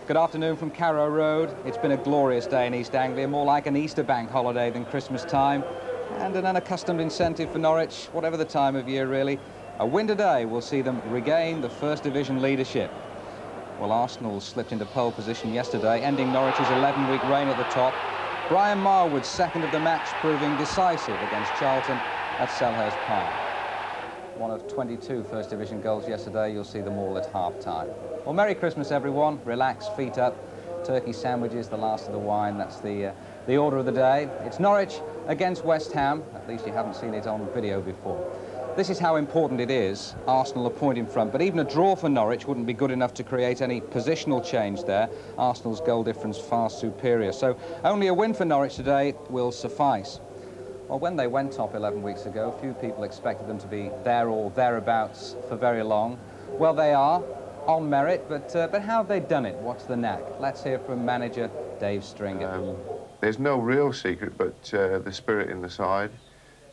Good afternoon from Carrow Road. It's been a glorious day in East Anglia, more like an Easter bank holiday than Christmas time, and an unaccustomed incentive for Norwich, whatever the time of year really. A win today will see them regain the First Division leadership. Well, Arsenal slipped into pole position yesterday, ending Norwich's 11-week reign at the top. Brian Marwood's second of the match proving decisive against Charlton at Selhurst Park. One of 22 First Division goals yesterday. You'll see them all at half-time. Well, Merry Christmas, everyone. Relax, feet up. Turkey sandwiches, the last of the wine. That's the order of the day. It's Norwich against West Ham. At least you haven't seen it on video before. This is how important it is. Arsenal a point in front, but even a draw for Norwich wouldn't be good enough to create any positional change there. Arsenal's goal difference far superior. So only a win for Norwich today will suffice. Well, when they went top 11 weeks ago, few people expected them to be there or thereabouts for very long. Well, they are, on merit, but how have they done it? What's the knack? Let's hear from manager Dave Stringer. There's no real secret, but the spirit in the side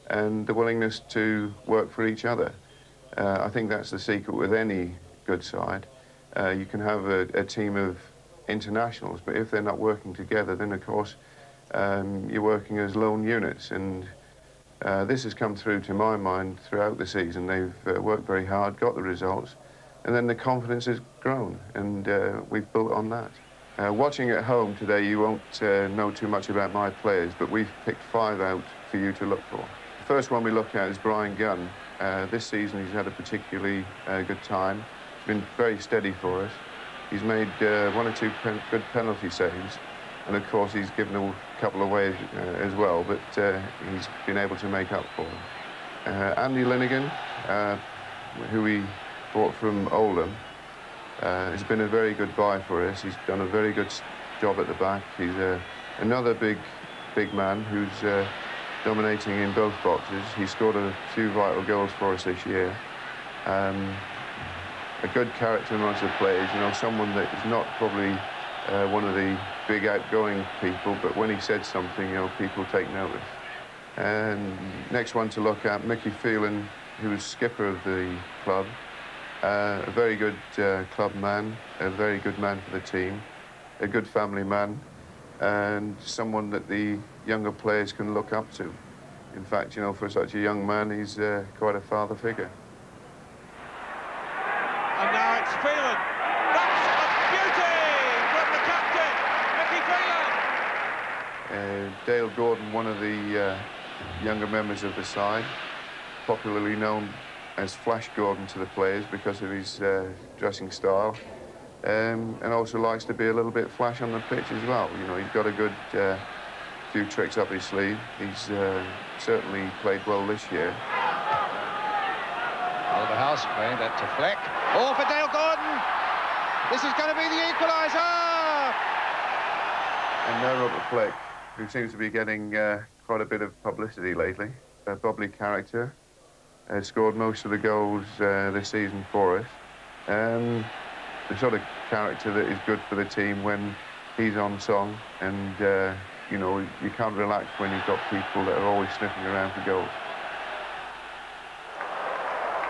and the willingness to work for each other. I think that's the secret with any good side. You can have a team of internationals, but if they're not working together, then of course you're working as lone units, and this has come through to my mind throughout the season. They've worked very hard, got the results, and then the confidence has grown, and we've built on that. Watching at home today, you won't know too much about my players, but we've picked 5 out for you to look for. The first one we look at is Brian Gunn. This season he's had a particularly good time. He's been very steady for us. He's made 1 or 2 good penalty saves, and of course he's given a couple away as well, but he's been able to make up for them. Andy Linnigan, who we bought from Oldham, has been a very good buy for us. He's done a very good job at the back. He's another big man who's dominating in both boxes. He scored a few vital goals for us this year. A good character amongst the players, you know, someone that is not probably one of the big outgoing people, but when he said something, you know, people take notice. And next one to look at, Mickey Phelan, who was skipper of the club. A very good club man, a very good man for the team, a good family man, and someone that the younger players can look up to. In fact, you know, for such a young man, he's quite a father figure. And now it's Phelan. That's a beauty from the captain, Mickey Phelan. Dale Gordon, one of the younger members of the side, popularly known as Flash Gordon to the players because of his dressing style, and also likes to be a little bit flash on the pitch as well. You know, he's got a good few tricks up his sleeve. He's certainly played well this year. Oliver House playing that to Fleck. All for Dale Gordon. This is going to be the equaliser. And now Robert Fleck, who seems to be getting quite a bit of publicity lately. A bubbly character. Scored most of the goals this season for us. The sort of character that is good for the team when he's on song, and you know, you can't relax when you've got people that are always sniffing around for goals.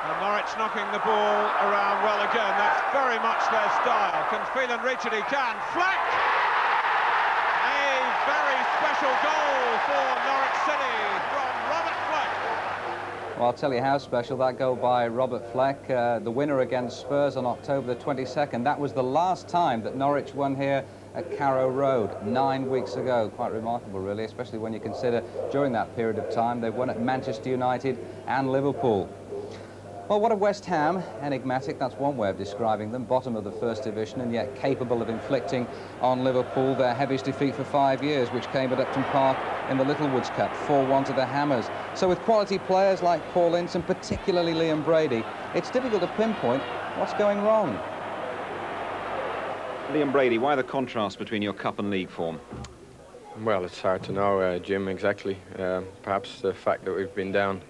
And Norwich knocking the ball around well again. That's very much their style. Can Phelan reach it? He can. Fleck! A very special goal for Norwich City from Robert Fleck. Well, I'll tell you how special that goal by Robert Fleck, the winner against Spurs on October the 22nd. That was the last time that Norwich won here at Carrow Road 9 weeks ago. Quite remarkable, really, especially when you consider during that period of time they've won at Manchester United and Liverpool. Well, what of West Ham? Enigmatic, that's one way of describing them. Bottom of the First Division, and yet capable of inflicting on Liverpool their heaviest defeat for 5 years, which came at Upton Park in the Littlewoods Cup, 4-1 to the Hammers. So with quality players like Paul Ince and particularly Liam Brady, it's difficult to pinpoint what's going wrong. Liam Brady, why the contrast between your cup and league form? Well, it's hard to know, Jim, exactly. Perhaps the fact that we've been down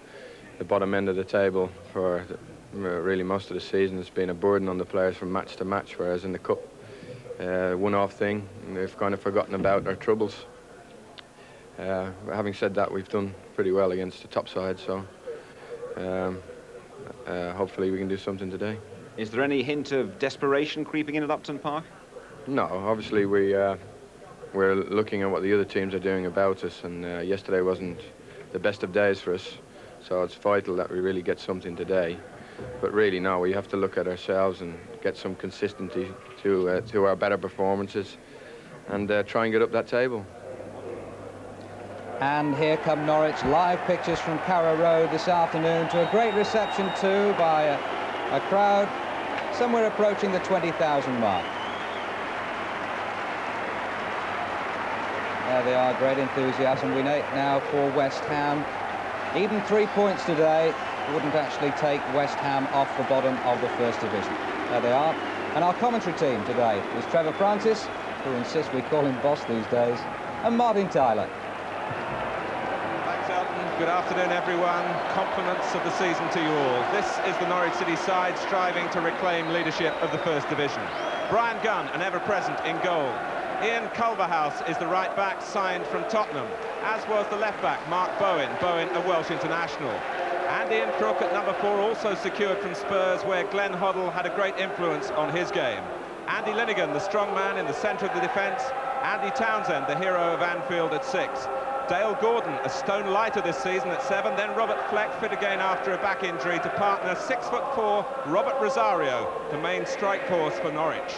the bottom end of the table for really most of the season has been a burden on the players from match to match, whereas in the cup, one-off thing, and they've kind of forgotten about our troubles. Having said that, we've done pretty well against the top side, so hopefully we can do something today. Is there any hint of desperation creeping in at Upton Park? No, obviously we're looking at what the other teams are doing about us, and yesterday wasn't the best of days for us, so it's vital that we really get something today. But really, no, we have to look at ourselves and get some consistency to our better performances, and try and get up that table. And here come Norwich. Live pictures from Carrow Road this afternoon, to a great reception too by a crowd somewhere approaching the 20,000 mark. There they are, great enthusiasm. We know now for West Ham. Even 3 points today wouldn't actually take West Ham off the bottom of the First Division. There they are. And our commentary team today is Trevor Francis, who insists we call him boss these days, and Martin Tyler. Thanks, Elton. Good afternoon, everyone. Compliments of the season to you all. This is the Norwich City side striving to reclaim leadership of the First Division. Brian Gunn, an ever-present in goal. Ian Culverhouse is the right-back, signed from Tottenham, as was the left-back, Mark Bowen, a Welsh international. And Ian Crook at number 4, also secured from Spurs, where Glenn Hoddle had a great influence on his game. Andy Linnigan, the strong man in the centre of the defence. Andy Townsend, the hero of Anfield, at 6. Dale Gordon, a stone lighter this season, at 7. Then Robert Fleck, fit again after a back injury, to partner 6'4" Robert Rosario, the main strike force for Norwich.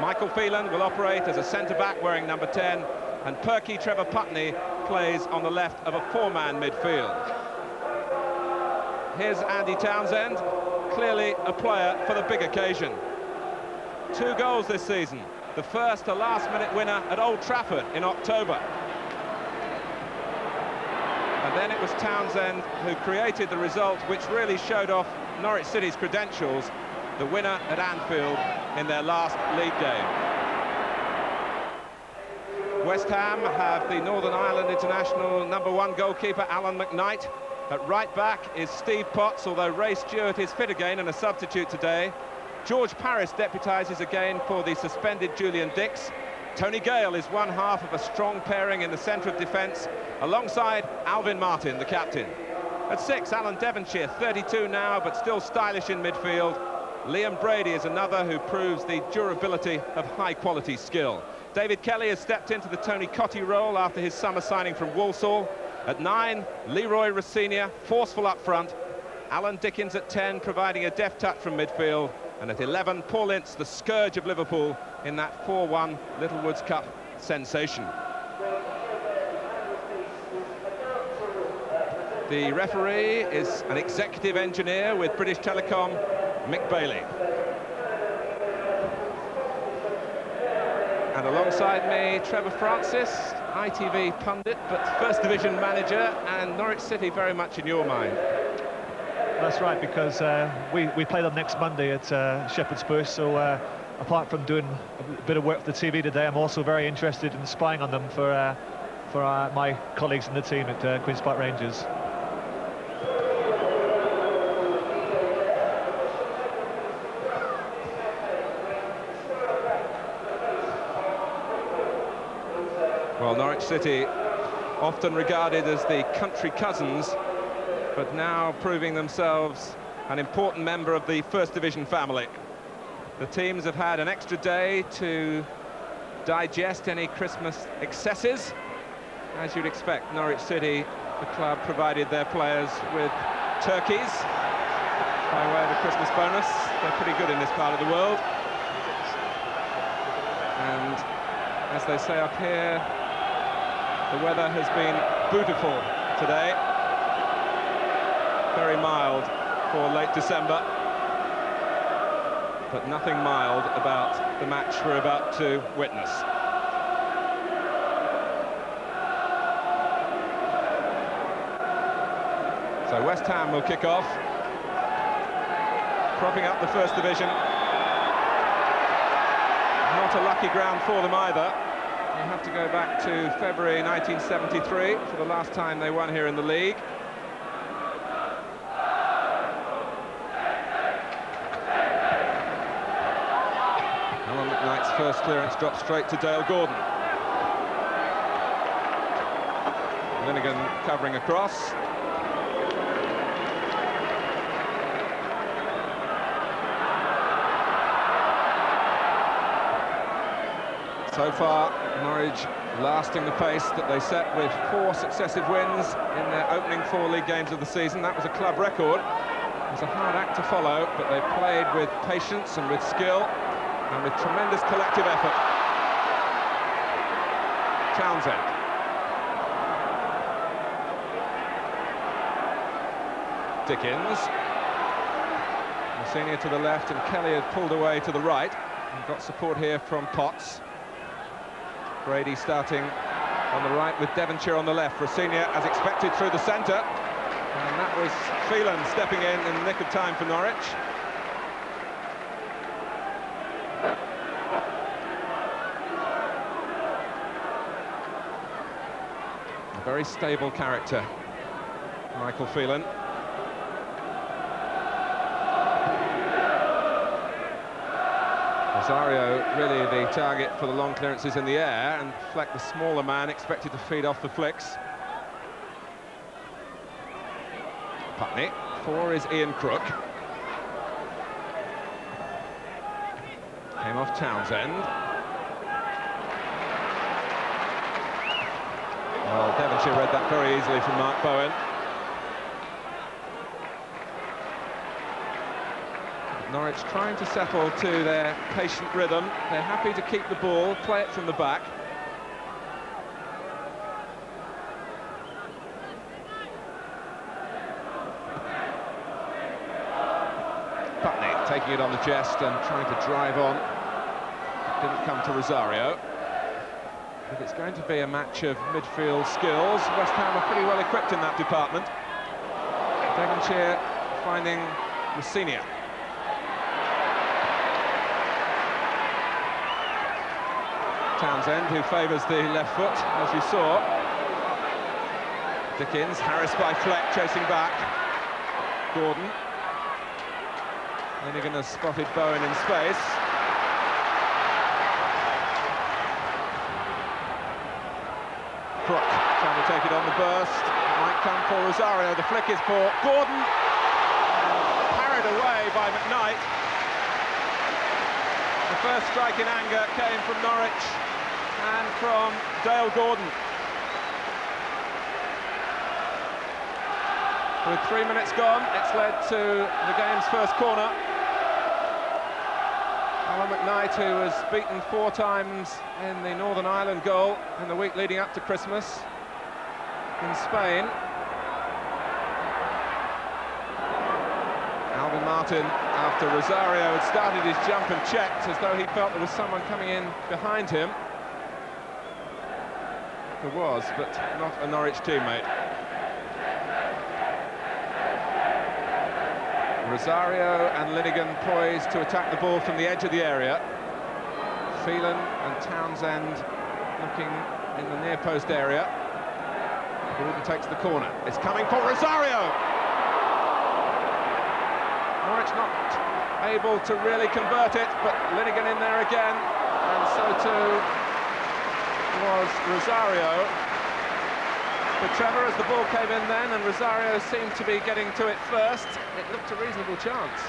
Michael Phelan will operate as a centre-back wearing number 10, and Perky Trevor Putney plays on the left of a 4-man midfield. Here's Andy Townsend, clearly a player for the big occasion. 2 goals this season, the first a last-minute winner at Old Trafford in October. And then it was Townsend who created the result which really showed off Norwich City's credentials, the winner at Anfield in their last league game. West Ham have the Northern Ireland international number 1 goalkeeper Alan McKnight. At right back is Steve Potts, although Ray Stewart is fit again and a substitute today. George Parris deputises again for the suspended Julian Dix. Tony Gale is one half of a strong pairing in the centre of defence, alongside Alvin Martin, the captain. At 6, Alan Devonshire, 32 now, but still stylish in midfield. Liam Brady is another who proves the durability of high-quality skill. David Kelly has stepped into the Tony Cottee role after his summer signing from Walsall. At 9, Leroy Rossignol, forceful up front. Alan Dickens at 10, providing a deft touch from midfield. And at 11, Paul Ince, the scourge of Liverpool in that 4-1 Littlewoods Cup sensation. The referee is an executive engineer with British Telecom, Mick Bailey. And alongside me, Trevor Francis, ITV pundit, but First Division manager, and Norwich City very much in your mind. That's right, because we play them next Monday at Shepherd's Bush, so apart from doing a bit of work for the TV today, I'm also very interested in spying on them for my colleagues in the team at Queen's Park Rangers. Well, Norwich City, often regarded as the country cousins, but now proving themselves an important member of the First Division family. The teams have had an extra day to digest any Christmas excesses. As you'd expect, Norwich City, the club, provided their players with turkeys by way of a Christmas bonus. They're pretty good in this part of the world. And as they say up here, the weather has been beautiful today. Very mild for late December, but nothing mild about the match we're about to witness. So West Ham will kick off, propping up the First Division. Not a lucky ground for them either. You have to go back to February 1973 for the last time they won here in the league. Alan McKnight's first clearance dropped straight to Dale Gordon. Linnigan covering across. So far, Norwich lasting the pace that they set with 4 successive wins in their opening 4 league games of the season. That was a club record. It was a hard act to follow, but they played with patience and with skill and with tremendous collective effort. Townsend. Dickens. Senior to the left, and Kelly had pulled away to the right. And got support here from Potts. Brady starting on the right with Devonshire on the left. Rossignol, as expected, through the centre. And that was Phelan stepping in the nick of time for Norwich. A very stable character, Michael Phelan. Rosario really the target for the long clearances in the air, and Fleck, the smaller man, expected to feed off the flicks. Putney. 4 is Ian Crook. Came off Townsend. Well, Devonshire read that very easily from Mark Bowen. Norwich trying to settle to their patient rhythm. They're happy to keep the ball, play it from the back. Putney taking it on the chest and trying to drive on. Didn't come to Rosario. But it's going to be a match of midfield skills. West Ham are pretty well equipped in that department. Devonshire finding Rossignol. Townsend, who favours the left foot, as you saw. Dickens, harassed by Fleck, chasing back. Gordon. Linnigan has spotted Bowen in space. Crook trying to take it on the burst. It might come for Rosario. The flick is for Gordon. Parried away by McKnight. The first strike in anger came from Norwich and from Dale Gordon. With 3 minutes gone, it's led to the game's first corner. Alan McKnight, who was beaten 4 times in the Northern Ireland goal in the week leading up to Christmas in Spain. Alvin Martin, after Rosario had started his jump and checked as though he felt there was someone coming in behind him. There was, but not a Norwich teammate. Rosario and Linnigan poised to attack the ball from the edge of the area. Phelan and Townsend looking in the near post area. Gordon takes the corner. It's coming for Rosario! Norwich not able to really convert it, but Linnigan in there again, and so too was Rosario. But Trevor, as the ball came in then, and Rosario seemed to be getting to it first, it looked a reasonable chance.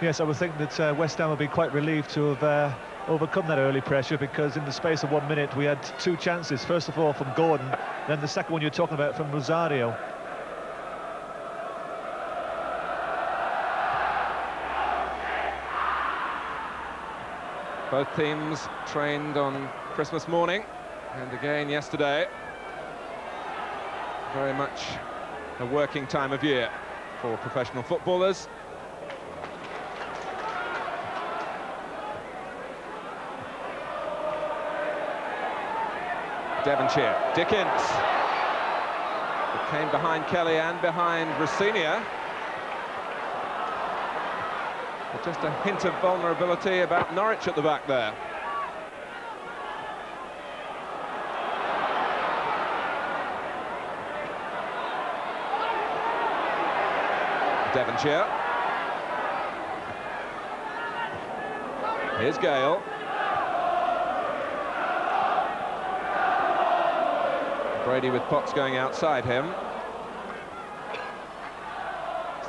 Yes, I would think that West Ham would be quite relieved to have overcome that early pressure, because in the space of 1 minute we had 2 chances. First of all from Gordon, then the second one you're talking about from Rosario. Both teams trained on Christmas morning, and again yesterday. Very much a working time of year for professional footballers. Devonshire, Dickens. It came behind Kelly and behind Rossignol. But just a hint of vulnerability about Norwich at the back there. Devonshire. Here's Gale. Brady with Potts going outside him.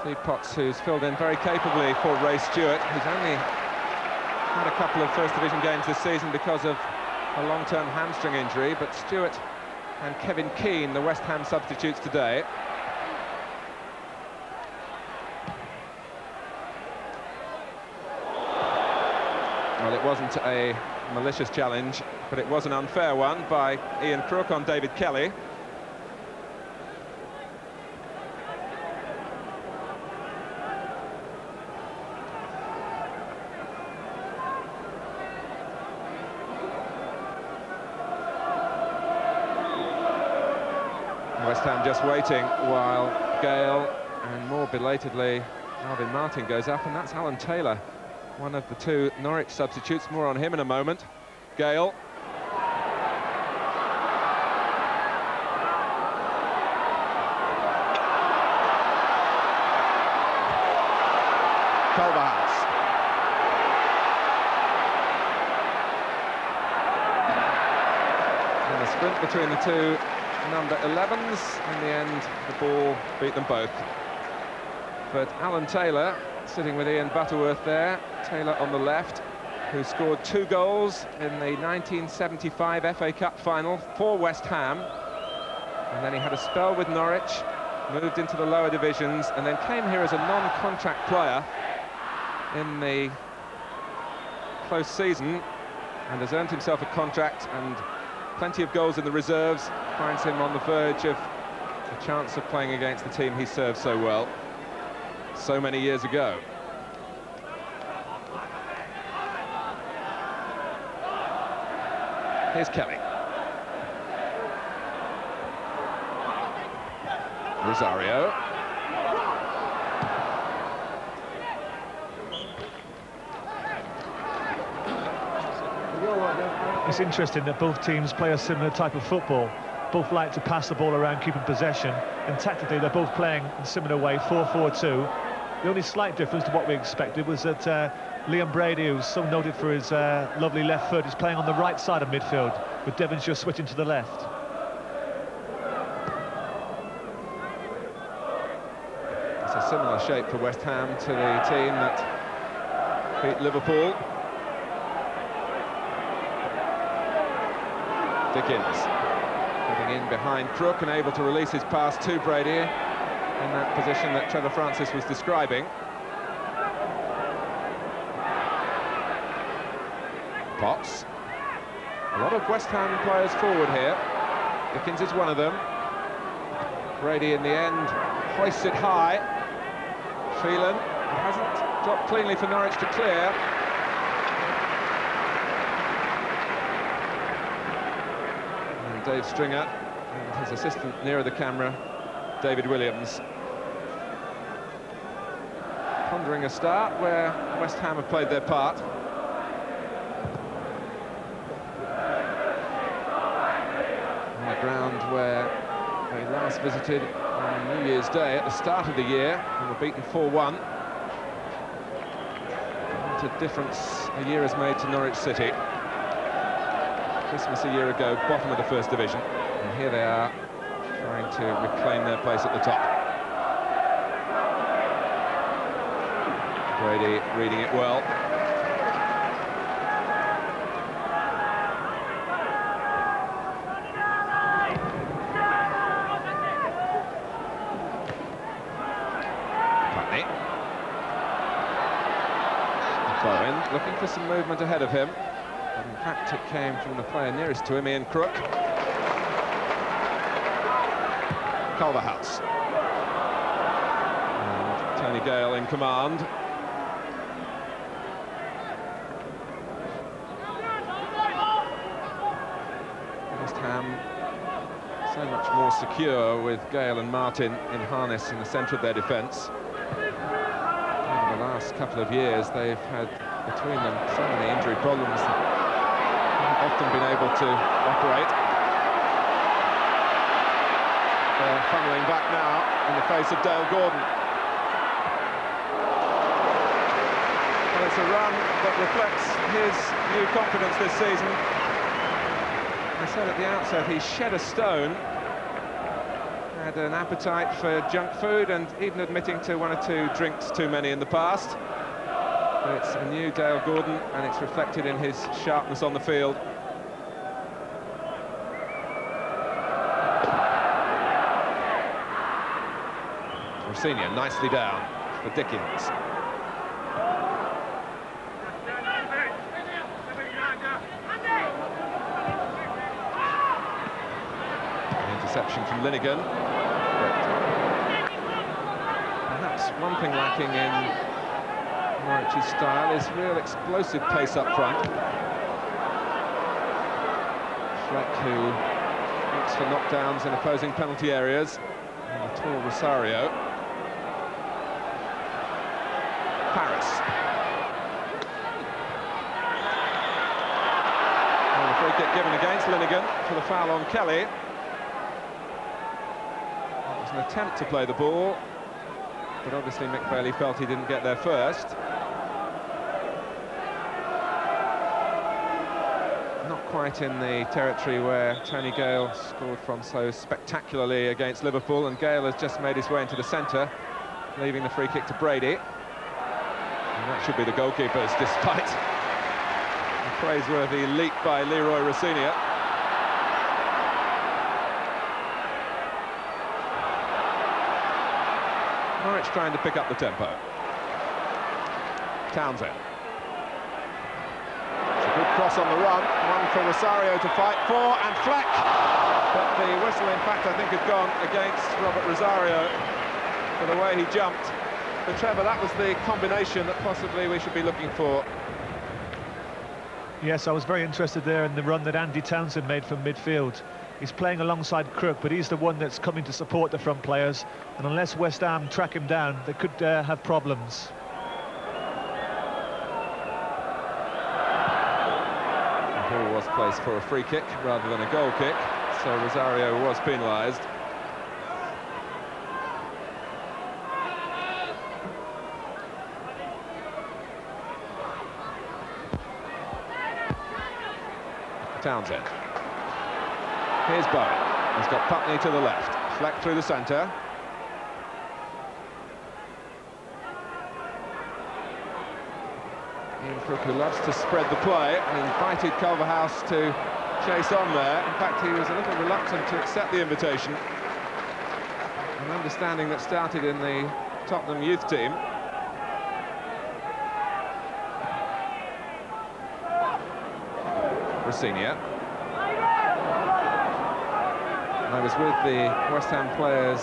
Steve Potts, who's filled in very capably for Ray Stewart, who's only had a couple of First Division games this season because of a long-term hamstring injury, but Stewart and Kevin Keane, the West Ham substitutes today. Well, it wasn't a malicious challenge, but it was an unfair one by Ian Crook on David Kelly. West Ham just waiting while Gale and more belatedly Alvin Martin goes up, and that's Alan Taylor, one of the two Norwich substitutes. More on him in a moment. Gale. Culverhouse. And a sprint between the two number 11s. In the end, the ball beat them both. But Alan Taylor, sitting with Ian Butterworth there, Taylor on the left, who scored 2 goals in the 1975 FA Cup final for West Ham. And then he had a spell with Norwich, moved into the lower divisions, and then came here as a non-contract player in the close season, and has earned himself a contract and plenty of goals in the reserves, finds him on the verge of a chance of playing against the team he served so well so many years ago. Here's Kelly. Rosario. It's interesting that both teams play a similar type of football. Both like to pass the ball around, keeping possession, and tactically they're both playing in a similar way, 4-4-2. The only slight difference to what we expected was that Liam Brady, who's so noted for his lovely left foot, is playing on the right side of midfield, with Devonshire switching to the left. It's a similar shape for West Ham to the team that beat Liverpool. Dickens getting in behind Crook and able to release his pass to Brady in that position that Trevor Francis was describing. Potts. A lot of West Ham players forward here. Dickens is one of them. Brady in the end hoists it high. Phelan hasn't dropped cleanly for Norwich to clear. And Dave Stringer and his assistant nearer the camera, David Williams, pondering a start where West Ham have played their part. On the ground where they last visited on New Year's Day at the start of the year and were beaten 4-1. What a difference a year has made to Norwich City. Christmas a year ago, bottom of the First Division, and here they are trying to reclaim their place at the top. Brady reading it well. Putney. Bowen looking for some movement ahead of him. In fact, it came from the player nearest to him, Ian Crook. Culverhouse. And Tony Gale in command. West Ham so much more secure with Gale and Martin in harness in the centre of their defence. Over the last couple of years, they've had between them so many injury problems that often been able to operate. They're funneling back now in the face of Dale Gordon. Well, it's a run that reflects his new confidence this season. I said at the outset, he shed a stone, had an appetite for junk food, and even admitting to 1 or 2 drinks too many in the past. But it's a new Dale Gordon, and it's reflected in his sharpness on the field. Rossignol nicely down for Dickens. Interception from Linnigan. Perhaps one thing lacking in Norwich's style is real explosive pace up front. Fleck, who looks for knockdowns in opposing penalty areas, and the tall Rosario. Paris. And the free kick given against Linnigan for the foul on Kelly. It was an attempt to play the ball, but obviously Mick Bailey felt he didn't get there first. Not quite in the territory where Tony Gale scored from so spectacularly against Liverpool, and Gale has just made his way into the centre, leaving the free kick to Brady. And that should be the goalkeeper's, despite a praiseworthy leap by Leroy Rossignol. Norwich trying to pick up the tempo. Townsend. It's a good cross on the run, one for Rosario to fight for, and Fleck. But the whistle, in fact, I think had gone against Robert Rosario for the way he jumped. But Trevor, that was the combination that possibly we should be looking for. Yes, I was very interested there in the run that Andy Townsend made from midfield. He's playing alongside Crook, but he's the one that's coming to support the front players, and unless West Ham track him down, they could have problems. The ball was placed for a free kick rather than a goal kick, so Rosario was penalised. Townsend. Here's Bowen. He's got Putney to the left. Fleck through the centre. Ian Crook, who loves to spread the play, invited Culverhouse to chase on there. In fact, he was a little reluctant to accept the invitation. An understanding that started in the Tottenham youth team. Rossignol. I was with the West Ham players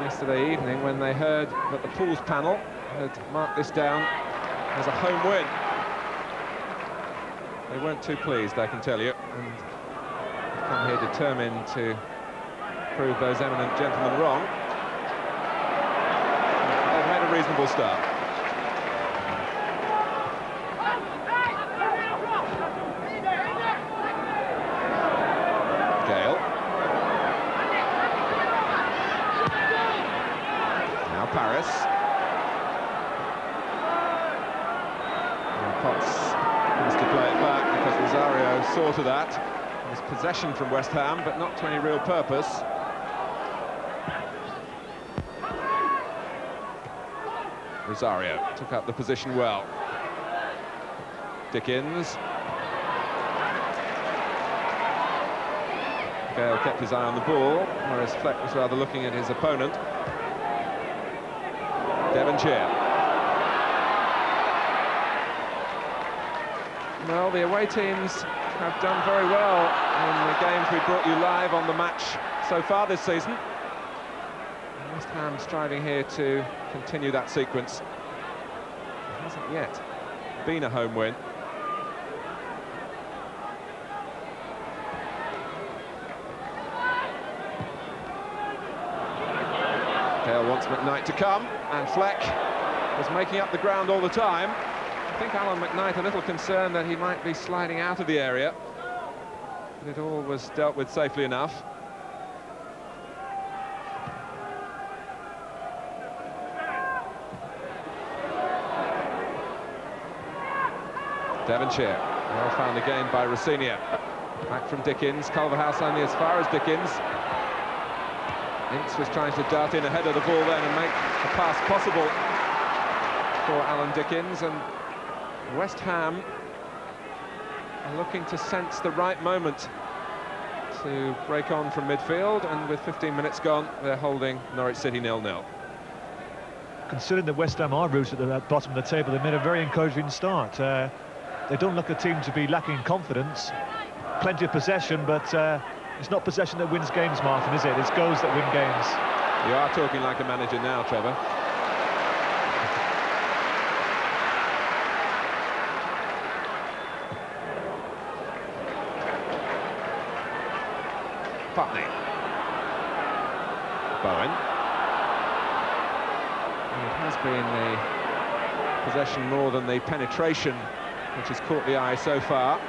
yesterday evening when they heard that the Pools panel had marked this down as a home win. They weren't too pleased, I can tell you, and they've come here determined to prove those eminent gentlemen wrong. They've made a reasonable start. Paris. And Potts has to play it back because Rosario saw to that. It was possession from West Ham, but not to any real purpose. Rosario took up the position well. Dickens. Gale kept his eye on the ball, whereas Fleck was rather looking at his opponent. Devonshire. Well, the away teams have done very well in the games we brought you live on the match so far this season. And West Ham striving here to continue that sequence. It hasn't yet been a home win. Gale wants McKnight to come, and Fleck was making up the ground all the time. I think Alan McKnight a little concerned that he might be sliding out of the area, but it all was dealt with safely enough. Devonshire, well found again by Rossignol. Back from Dickens, Culverhouse only as far as Dickens. Ince was trying to dart in ahead of the ball then and make a pass possible for Alan Dickens, and West Ham are looking to sense the right moment to break on from midfield, and with 15 minutes gone, they're holding Norwich City 0-0. considering that West Ham are rooted at the bottom of the table, they made a very encouraging start. They don't look a team to be lacking confidence. Plenty of possession, but it's not possession that wins games, Martin, is it? It's goals that win games. You are talking like a manager now, Trevor. Putney. Bowen. And it has been the possession more than the penetration which has caught the eye so far.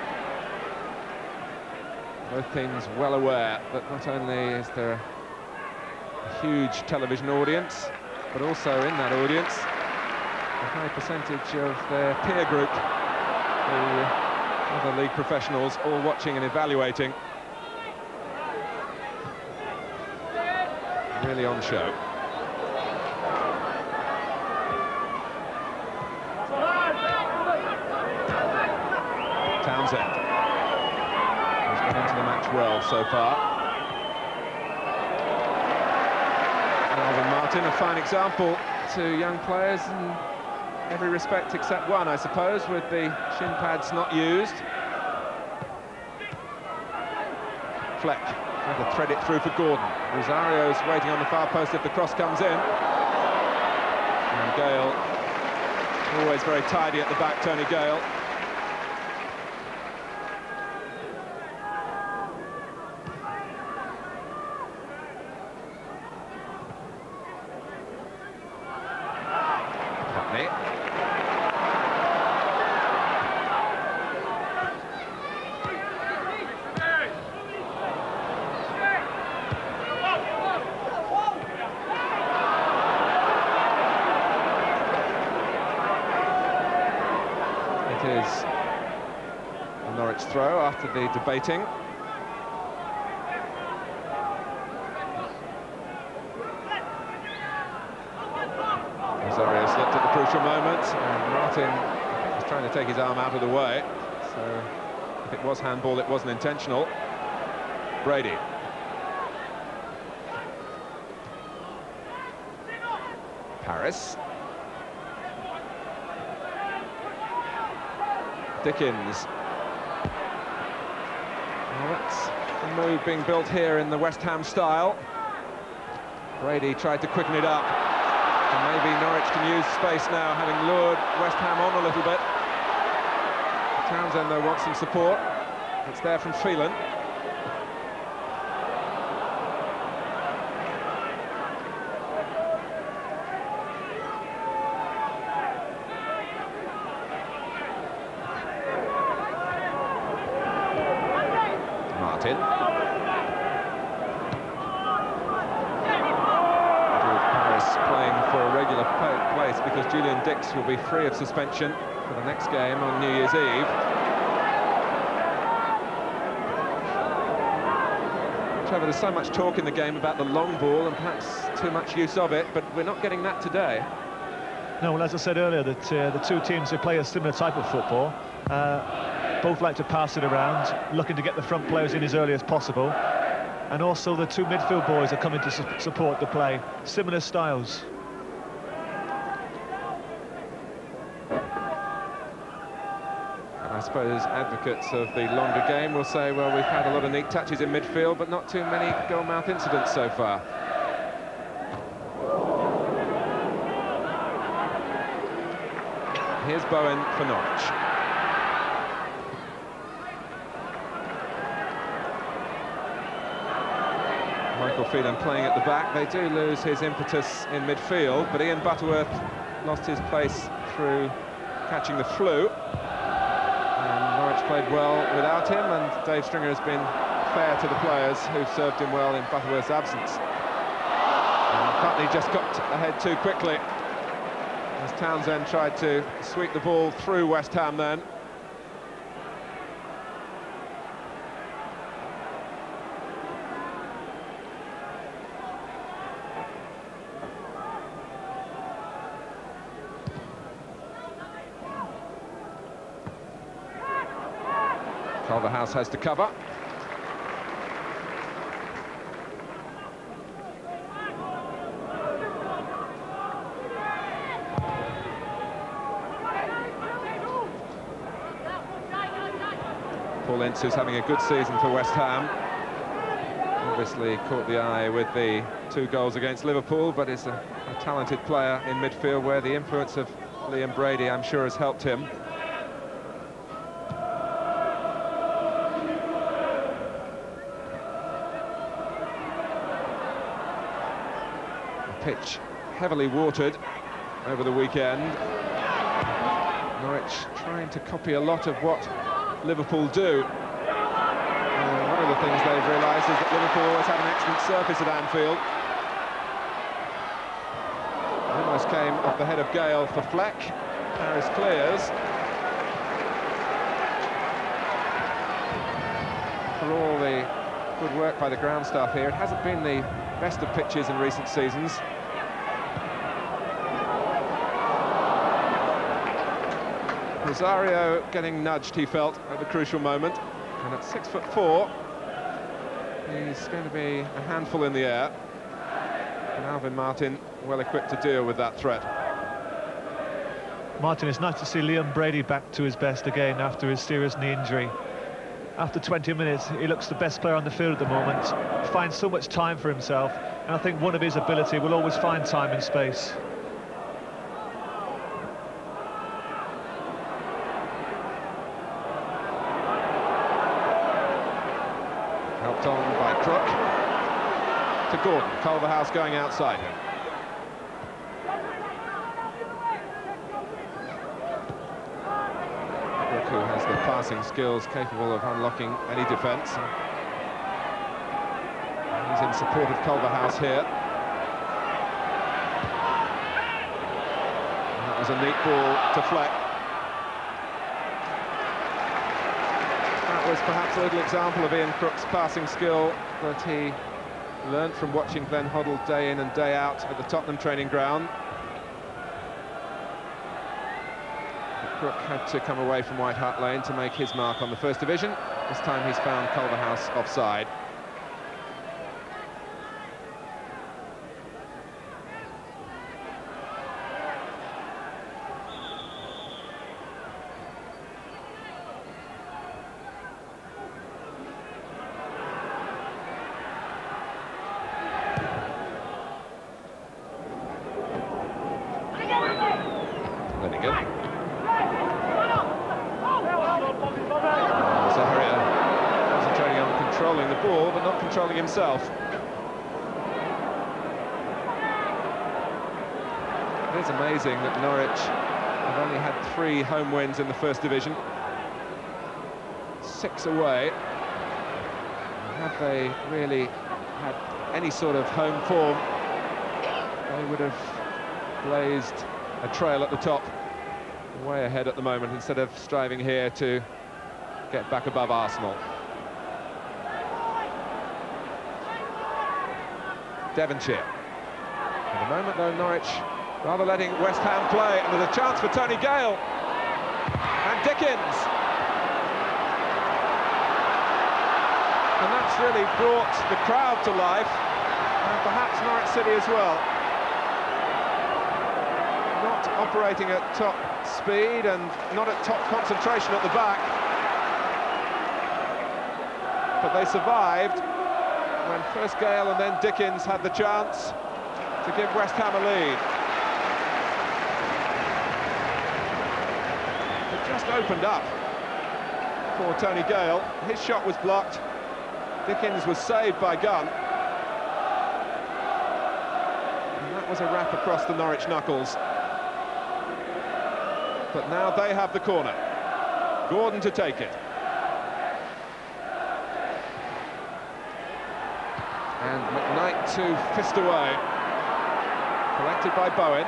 Both teams well aware that not only is there a huge television audience, but also in that audience a high percentage of their peer group, the other league professionals, all watching and evaluating. Really on show. Townsend has got into the match well so far. Alvin Martin, a fine example to young players in every respect except one, I suppose, with the shin pads not used. Fleck trying to thread it through for Gordon. Rosario's waiting on the far post if the cross comes in. And Gale, always very tidy at the back, Tony Gale. Throw after the debating. Rosario's looked at the crucial moment, and Martin was trying to take his arm out of the way, so if it was handball, it wasn't intentional. Brady. Paris. Dickens. Well, that's the move being built here in the West Ham style. Brady tried to quicken it up, and maybe Norwich can use space now, having lured West Ham on a little bit. Townsend, though, wants some support. It's there from Phelan. Will be free of suspension for the next game on New Year's Eve. Trevor, there's so much talk in the game about the long ball and perhaps too much use of it, but we're not getting that today. No, well, as I said earlier, that the two teams who play a similar type of football both like to pass it around, looking to get the front players in as early as possible, and also the two midfield boys are coming to support the play. Similar styles. I suppose advocates of the longer game will say, well, we've had a lot of neat touches in midfield, but not too many goal-mouth incidents so far. Here's Bowen for Norwich. Michael Phelan playing at the back. They do lose his impetus in midfield, but Ian Butterworth lost his place through catching the flu. Played well without him, and Dave Stringer has been fair to the players who served him well in Butterworth's absence. And Putney just got ahead too quickly as Townsend tried to sweep the ball through West Ham then. Culverhouse has to cover. Paul Ince, who's having a good season for West Ham. Obviously caught the eye with the 2 goals against Liverpool, but is a talented player in midfield where the influence of Liam Brady, I'm sure, has helped him. The pitch heavily watered over the weekend. Norwich trying to copy a lot of what Liverpool do. One of the things they've realised is that Liverpool always have an excellent surface at Anfield. Almost came off the head of Gale for Fleck. Paris clears. For all the good work by the ground staff here, it hasn't been the best of pitches in recent seasons. Rosario getting nudged, he felt, at the crucial moment. And at 6'4", he's going to be a handful in the air. And Alvin Martin well equipped to deal with that threat. Martin, it's nice to see Liam Brady back to his best again after his serious knee injury. After 20 minutes, he looks the best player on the field at the moment. He finds so much time for himself, and I think one of his ability will always find time and space. Helped on by Crook to Gordon. Culverhouse going outside him. Crook, who has the passing skills capable of unlocking any defence. He's in support of Culverhouse here. And that was a neat ball to Fleck. Was perhaps a little example of Ian Crook's passing skill that he learnt from watching Glenn Hoddle day in and day out at the Tottenham training ground. But Crook had to come away from White Hart Lane to make his mark on the First Division. This time he's found Culverhouse offside. Controlling himself. It is amazing that Norwich have only had 3 home wins in the First Division. 6 away. Had they really had any sort of home form, they would have blazed a trail at the top, way ahead at the moment, instead of striving here to get back above Arsenal. Devonshire. At the moment, though, Norwich rather letting West Ham play, and there's a chance for Tony Gale. And Dickens. And that's really brought the crowd to life, and perhaps Norwich City as well. Not operating at top speed and not at top concentration at the back. But they survived when first Gale and then Dickens had the chance to give West Ham a lead. It just opened up for Tony Gale. His shot was blocked. Dickens was saved by Gunn. And that was a wrap across the Norwich knuckles. But now they have the corner. Gordon to take it. And McKnight to fist away. Collected by Bowen.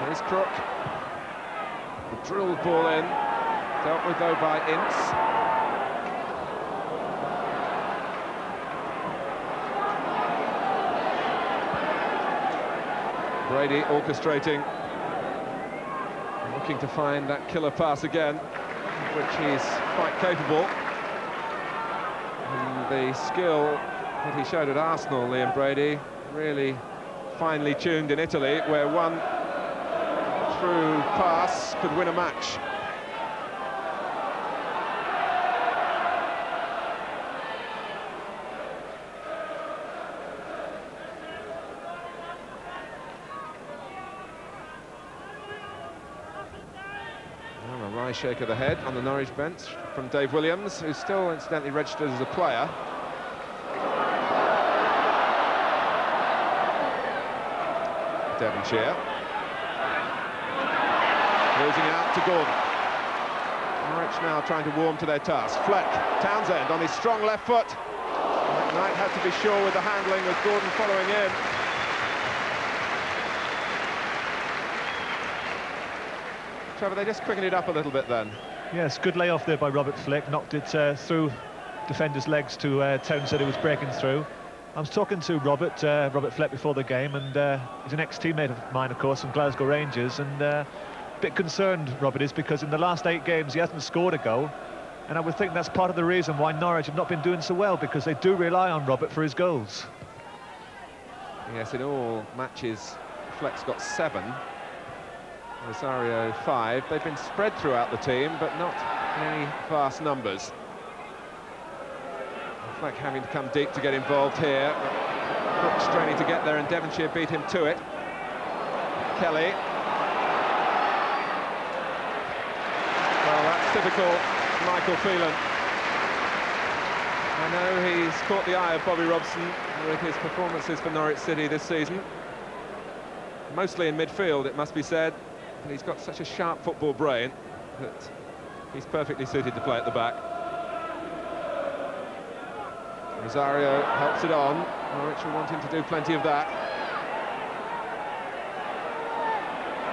Here's Crook. The drilled ball in. Dealt with, though, by Ince. Brady orchestrating. Looking to find that killer pass again, which he's quite capable. The skill that he showed at Arsenal, Liam Brady, really finely tuned in Italy, where one through pass could win a match. high shake of the head on the Norwich bench from Dave Williams, who's still incidentally registered as a player. Devonshire. Losing out to Gordon. Norwich now trying to warm to their task. Fleck, Townsend on his strong left foot. Knight had to be sure with the handling, with Gordon following in. Trevor, they just quickened it up a little bit then. Yes, good layoff there by Robert Fleck. Knocked it through defenders' legs to Townsend, who was breaking through. I was talking to Robert Fleck before the game, and he's an ex-teammate of mine, of course, from Glasgow Rangers, and a bit concerned, Robert is, because in the last 8 games he hasn't scored a goal, and I would think that's part of the reason why Norwich have not been doing so well, because they do rely on Robert for his goals. Yes, in all matches, Fleck's got 7. Rosario 5. They've been spread throughout the team, but not in any vast numbers. Fleck having to come deep to get involved here. Brooks straining to get there, and Devonshire beat him to it. Kelly. Well, that's typical Michael Phelan. I know he's caught the eye of Bobby Robson with his performances for Norwich City this season. Mostly in midfield, it must be said. And he's got such a sharp football brain that he's perfectly suited to play at the back. Rosario helps it on. Norwich will want him to do plenty of that.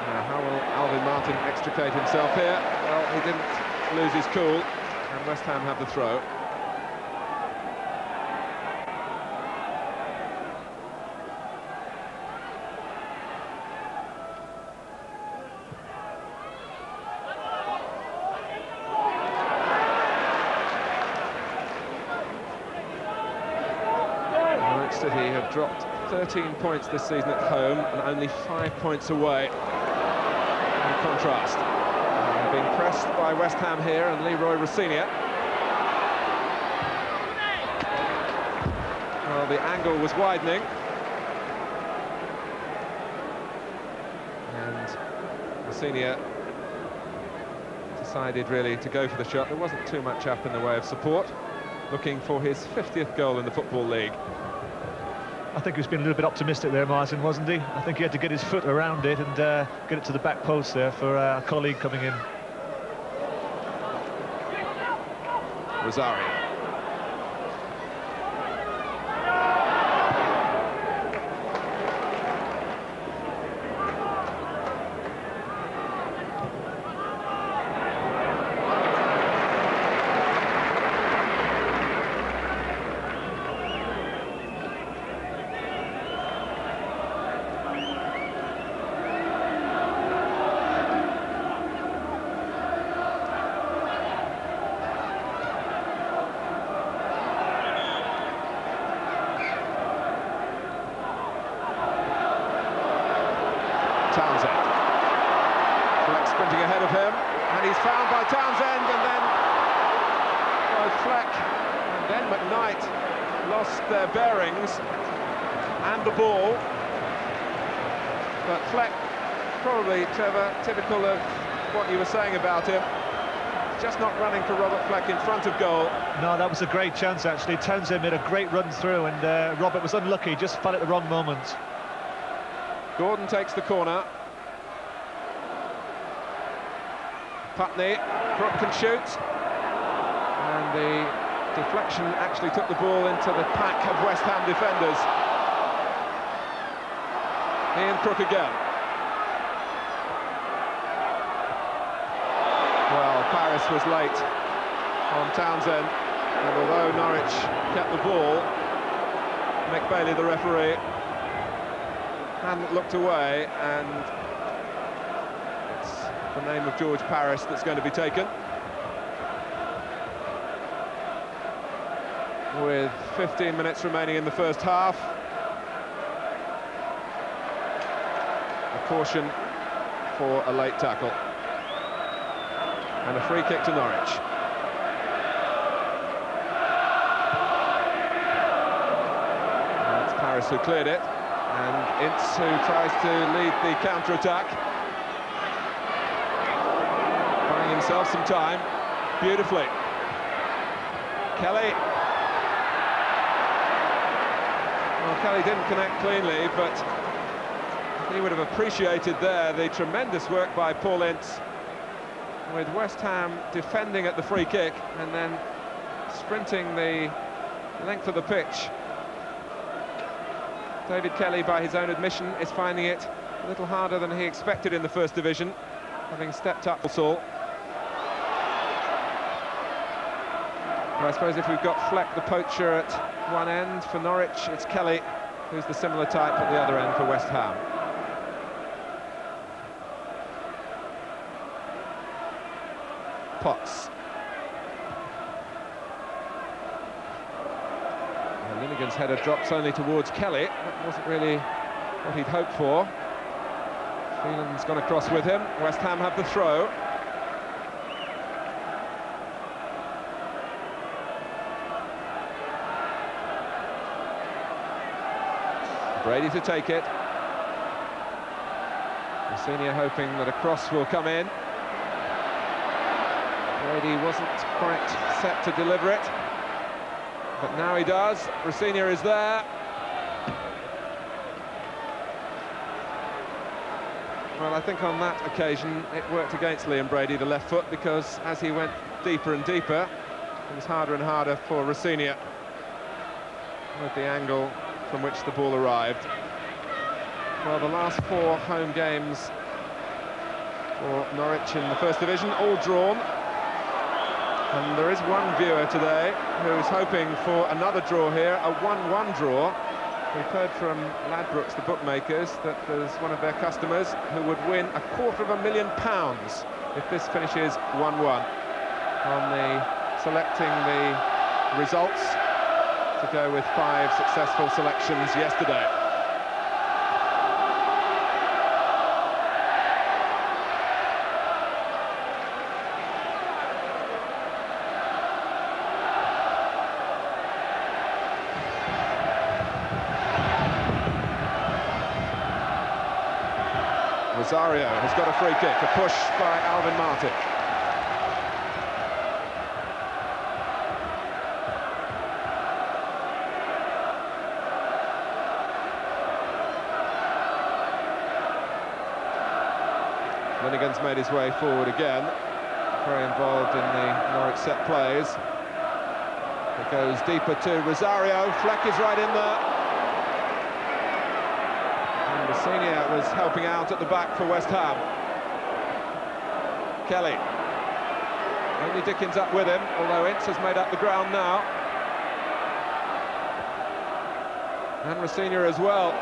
Now, how will Alvin Martin extricate himself here? Well, he didn't lose his cool, and West Ham have the throw. City have dropped 13 points this season at home and only 5 points away. In contrast, they're being pressed by West Ham here and Leroy Rossignol. Well, the angle was widening. And Rossignol decided really to go for the shot. There wasn't too much up in the way of support. Looking for his 50th goal in the Football League. I think he was being a little bit optimistic there, Martin, wasn't he? I think he had to get his foot around it and get it to the back post there for a colleague coming in. Rosario. Townsend. Fleck sprinting ahead of him, and he's found by Townsend, and then both Fleck and then McKnight lost their bearings and the ball. But Fleck, probably, Trevor, typical of what you were saying about him, just not running for Robert Fleck in front of goal. No, that was a great chance, actually. Townsend made a great run through, and Robert was unlucky, just fell at the wrong moment. Gordon takes the corner. Putney, Brook can shoot. And the deflection actually took the ball into the pack of West Ham defenders. Ian Crook again. Well, Paris was late on Townsend, and although Norwich kept the ball, Mick Bailey, the referee, hadn't looked away, and it's the name of George Paris that's going to be taken. With 15 minutes remaining in the first half. A caution for a late tackle. And a free kick to Norwich. And it's Paris who cleared it. And Ince, who tries to lead the counter-attack, finding himself some time beautifully. Kelly. Well, Kelly didn't connect cleanly, but he would have appreciated there the tremendous work by Paul Ince, with West Ham defending at the free kick and then sprinting the length of the pitch. David Kelly, by his own admission, is finding it a little harder than he expected in the First Division, having stepped up. But I suppose if we've got Fleck the poacher at one end for Norwich, it's Kelly who's the similar type at the other end for West Ham. Potts. And Linegan's header drops only towards Kelly. That wasn't really what he'd hoped for. Phelan's gone across with him. West Ham have the throw. Brady to take it. Rossini hoping that a cross will come in. Brady wasn't quite set to deliver it, but now he does. Rossini is there. Well, I think on that occasion it worked against Liam Brady, the left foot, because as he went deeper and deeper, it was harder and harder for Rossini with the angle from which the ball arrived. Well, the last 4 home games for Norwich in the First Division, all drawn. And there is one viewer today who's hoping for another draw here, a 1-1 draw. We've heard from Ladbrokes, the bookmakers, that there's one of their customers who would win £250,000 if this finishes 1-1. On the selecting the results to go with 5 successful selections yesterday. Rosario has got a free kick, a push by Alvin Martin. Linegan's made his way forward again, very involved in the Norwich set plays. It goes deeper to Rosario. Fleck is right in there. And Rossini was helping out at the back for West Ham. Kelly. Only Dickens up with him, although Ince has made up the ground now. And Rossini as well.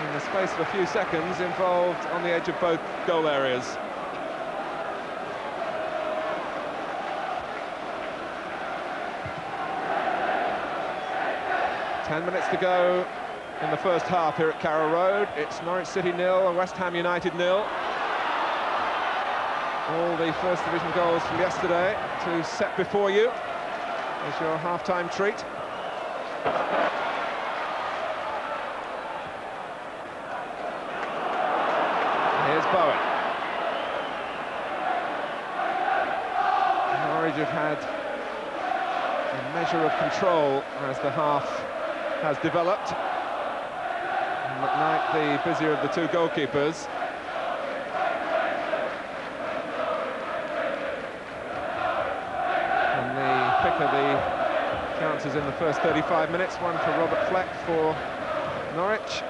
In the space of a few seconds, involved on the edge of both goal areas. Ten minutes to go in the first half here at Carrow Road. It's Norwich City 0 and West Ham United 0. All the First Division goals from yesterday to set before you as your half-time treat. Here's Bowen. Norwich have had a measure of control as the half has developed. And McKnight, the busier of the 2 goalkeepers. And the pick of the chances in the first 35 minutes, one for Robert Fleck for Norwich.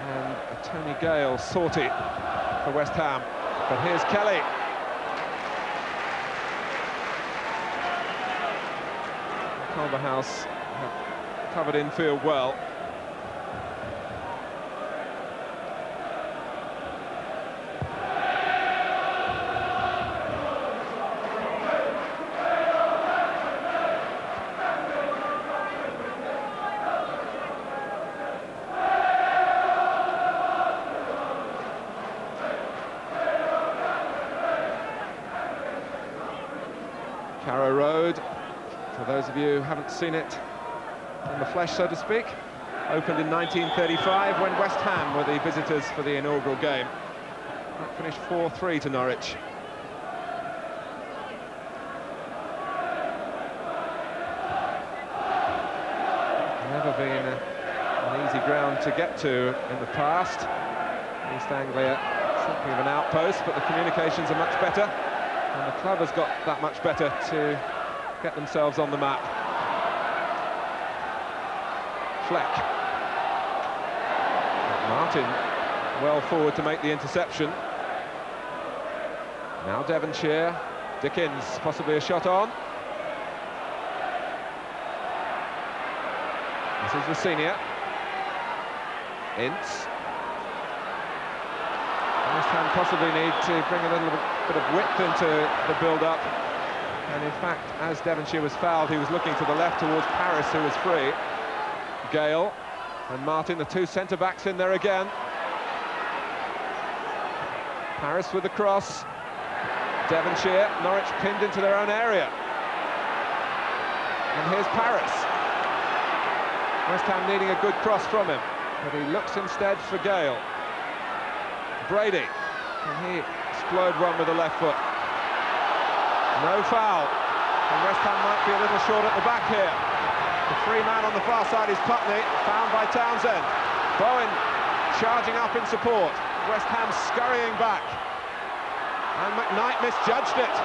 And Tony Gale sorted for West Ham. But here's Kelly. Culverhouse have covered infield well. Carrow Road, for those of you who haven't seen it in the flesh, so to speak, opened in 1935 when West Ham were the visitors for the inaugural game. That finished 4-3 to Norwich. to get to in the past. East Anglia, something of an outpost, but the communications are much better, and the club has got that much better to get themselves on the map. Fleck. Martin well forward to make the interception. Now Devonshire. Dickens, possibly a shot on. This is Rossignol. Ince. West Ham possibly need to bring a little bit of width into the build-up. And in fact, as Devonshire was fouled, he was looking to the left towards Paris, who was free. Gale and Martin, the two centre-backs in there again. Paris with the cross. Devonshire, Norwich pinned into their own area. And here's Paris. West Ham needing a good cross from him, but he looks instead for Gale. Brady, and he explode one with the left foot. No foul, and West Ham might be a little short at the back here. The free man on the far side is Putney, found by Townsend. Bowen charging up in support. West Ham scurrying back. And McKnight misjudged it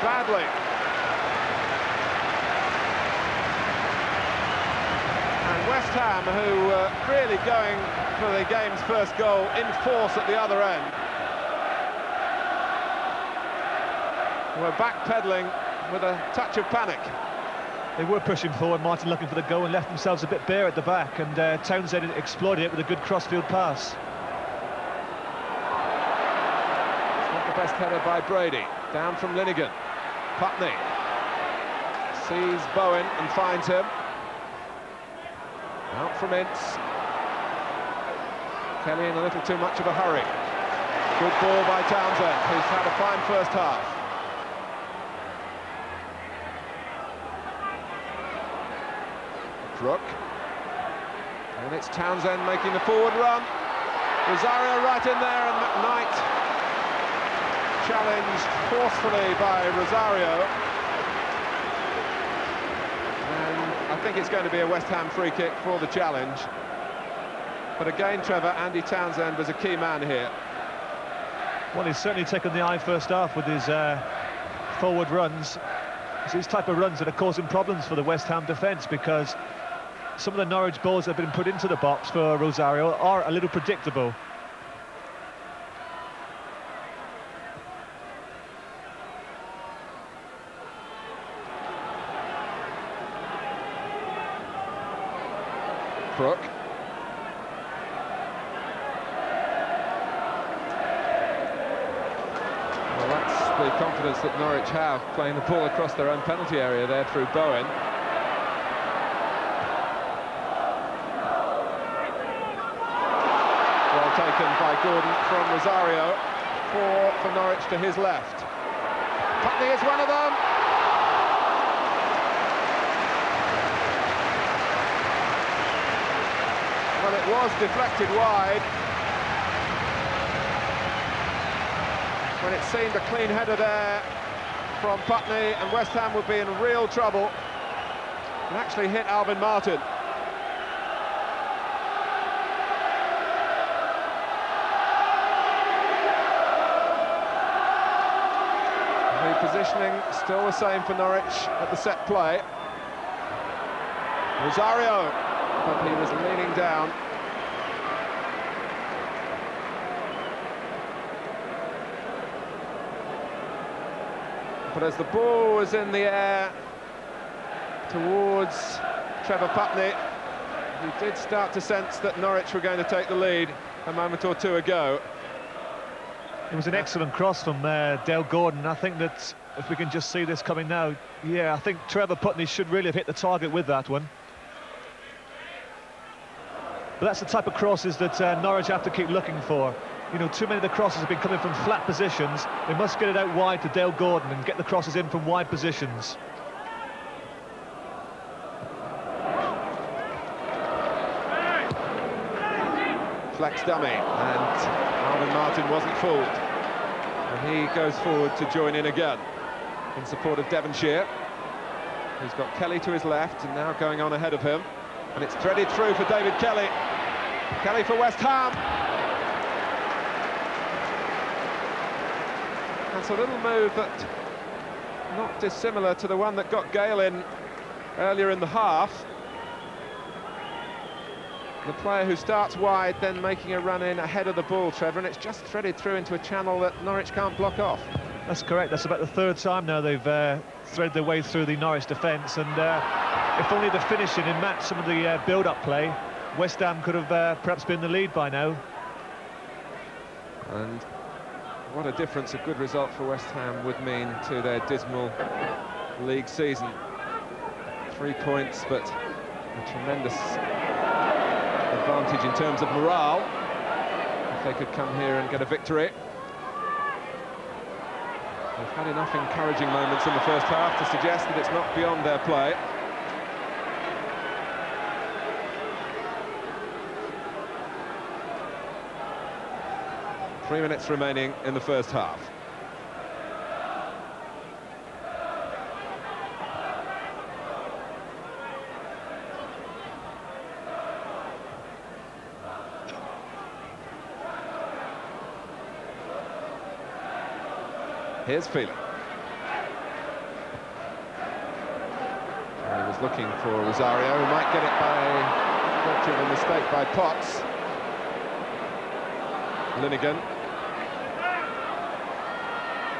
badly. And West Ham, who were really going for the game's first goal in force at the other end, were backpedaling with a touch of panic. They were pushing forward, Martin looking for the goal, and left themselves a bit bare at the back, and Townsend exploited it with a good crossfield pass. Best header by Brady, down from Linnigan. Putney sees Bowen and finds him. Out from Ince. Kelly in a little too much of a hurry. Good ball by Townsend, who's had a fine first half. Crook. And it's Townsend making the forward run. Rosario right in there, and McKnight challenged forcefully by Rosario, and I think it's going to be a West Ham free kick for the challenge. But again, Trevor, Andy Townsend was a key man here. Well, he's certainly taken the eye first half with his forward runs. It's these type of runs that are causing problems for the West Ham defence, because some of the Norwich balls that have been put into the box for Rosario are a little predictable. Crook. Well, that's the confidence that Norwich have, playing the ball across their own penalty area there through Bowen. Well taken by Gordon from Rosario. For Norwich to his left. Putney is one of them. Well, it was deflected wide when it seemed a clean header there from Putney, and West Ham would be in real trouble. It actually hit Alvin Martin. The positioning still the same for Norwich at the set play. Rosario, but he was leaning down. But as the ball was in the air towards Trevor Putney, he did start to sense that Norwich were going to take the lead a moment or two ago. It was an excellent cross from Dale Gordon. I think that if we can just see this coming now, yeah, I think Trevor Putney should really have hit the target with that one. But that's the type of crosses that Norwich have to keep looking for. You know, too many of the crosses have been coming from flat positions. They must get it out wide to Dale Gordon and get the crosses in from wide positions. Fleck's dummy, and Alvin Martin wasn't fooled. And he goes forward to join in again in support of Devonshire, who's got Kelly to his left and now going on ahead of him. And it's threaded through for David Kelly. Kelly for West Ham. That's a little move that not dissimilar to the one that got Gale in earlier in the half. The player who starts wide, then making a run in ahead of the ball, Trevor, and it's just threaded through into a channel that Norwich can't block off. That's correct. That's about the third time now they've threaded their way through the Norwich defence, and if only the finishing and match some of the build-up play, West Ham could have perhaps been the lead by now. And what a difference a good result for West Ham would mean to their dismal league season. 3 points, but a tremendous advantage in terms of morale if they could come here and get a victory. They've had enough encouraging moments in the first half to suggest that it's not beyond their play. Three minutes remaining in the first half. Here's Phelan. He was looking for Rosario, who might get it by virtue of a mistake by Potts. Linnigan.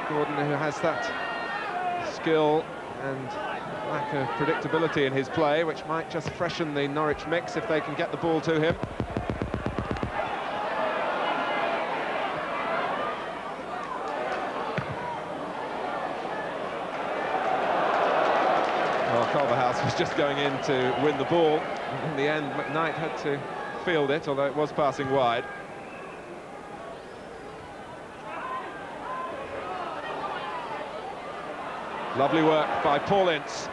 Gordon, who has that skill and lack of predictability in his play, which might just freshen the Norwich mix if they can get the ball to him. Culverhouse was just going in to win the ball. In the end, McKnight had to field it, although it was passing wide. Lovely work by Paul Ince.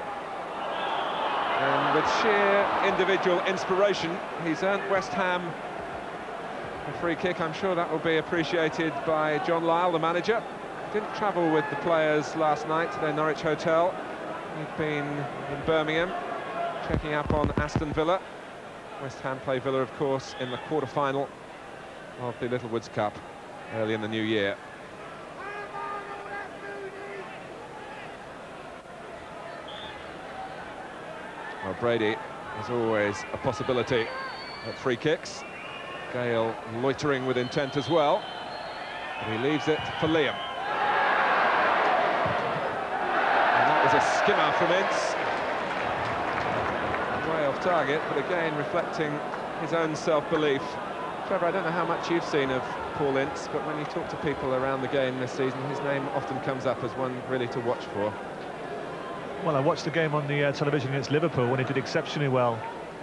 And with sheer individual inspiration, he's earned West Ham a free kick. I'm sure that will be appreciated by John Lyle, the manager. Didn't travel with the players last night to their Norwich hotel. He'd been in Birmingham, checking up on Aston Villa. West Ham play Villa, of course, in the quarter-final of the Littlewoods Cup early in the new year. Well, Brady is always a possibility at free kicks. Gale loitering with intent as well. But he leaves it for Liam. A skimmer from Ince. Way off target, but again reflecting his own self-belief. Trevor, I don't know how much you've seen of Paul Ince, but when you talk to people around the game this season, his name often comes up as one really to watch for. Well, I watched the game on the television against Liverpool when he did exceptionally well,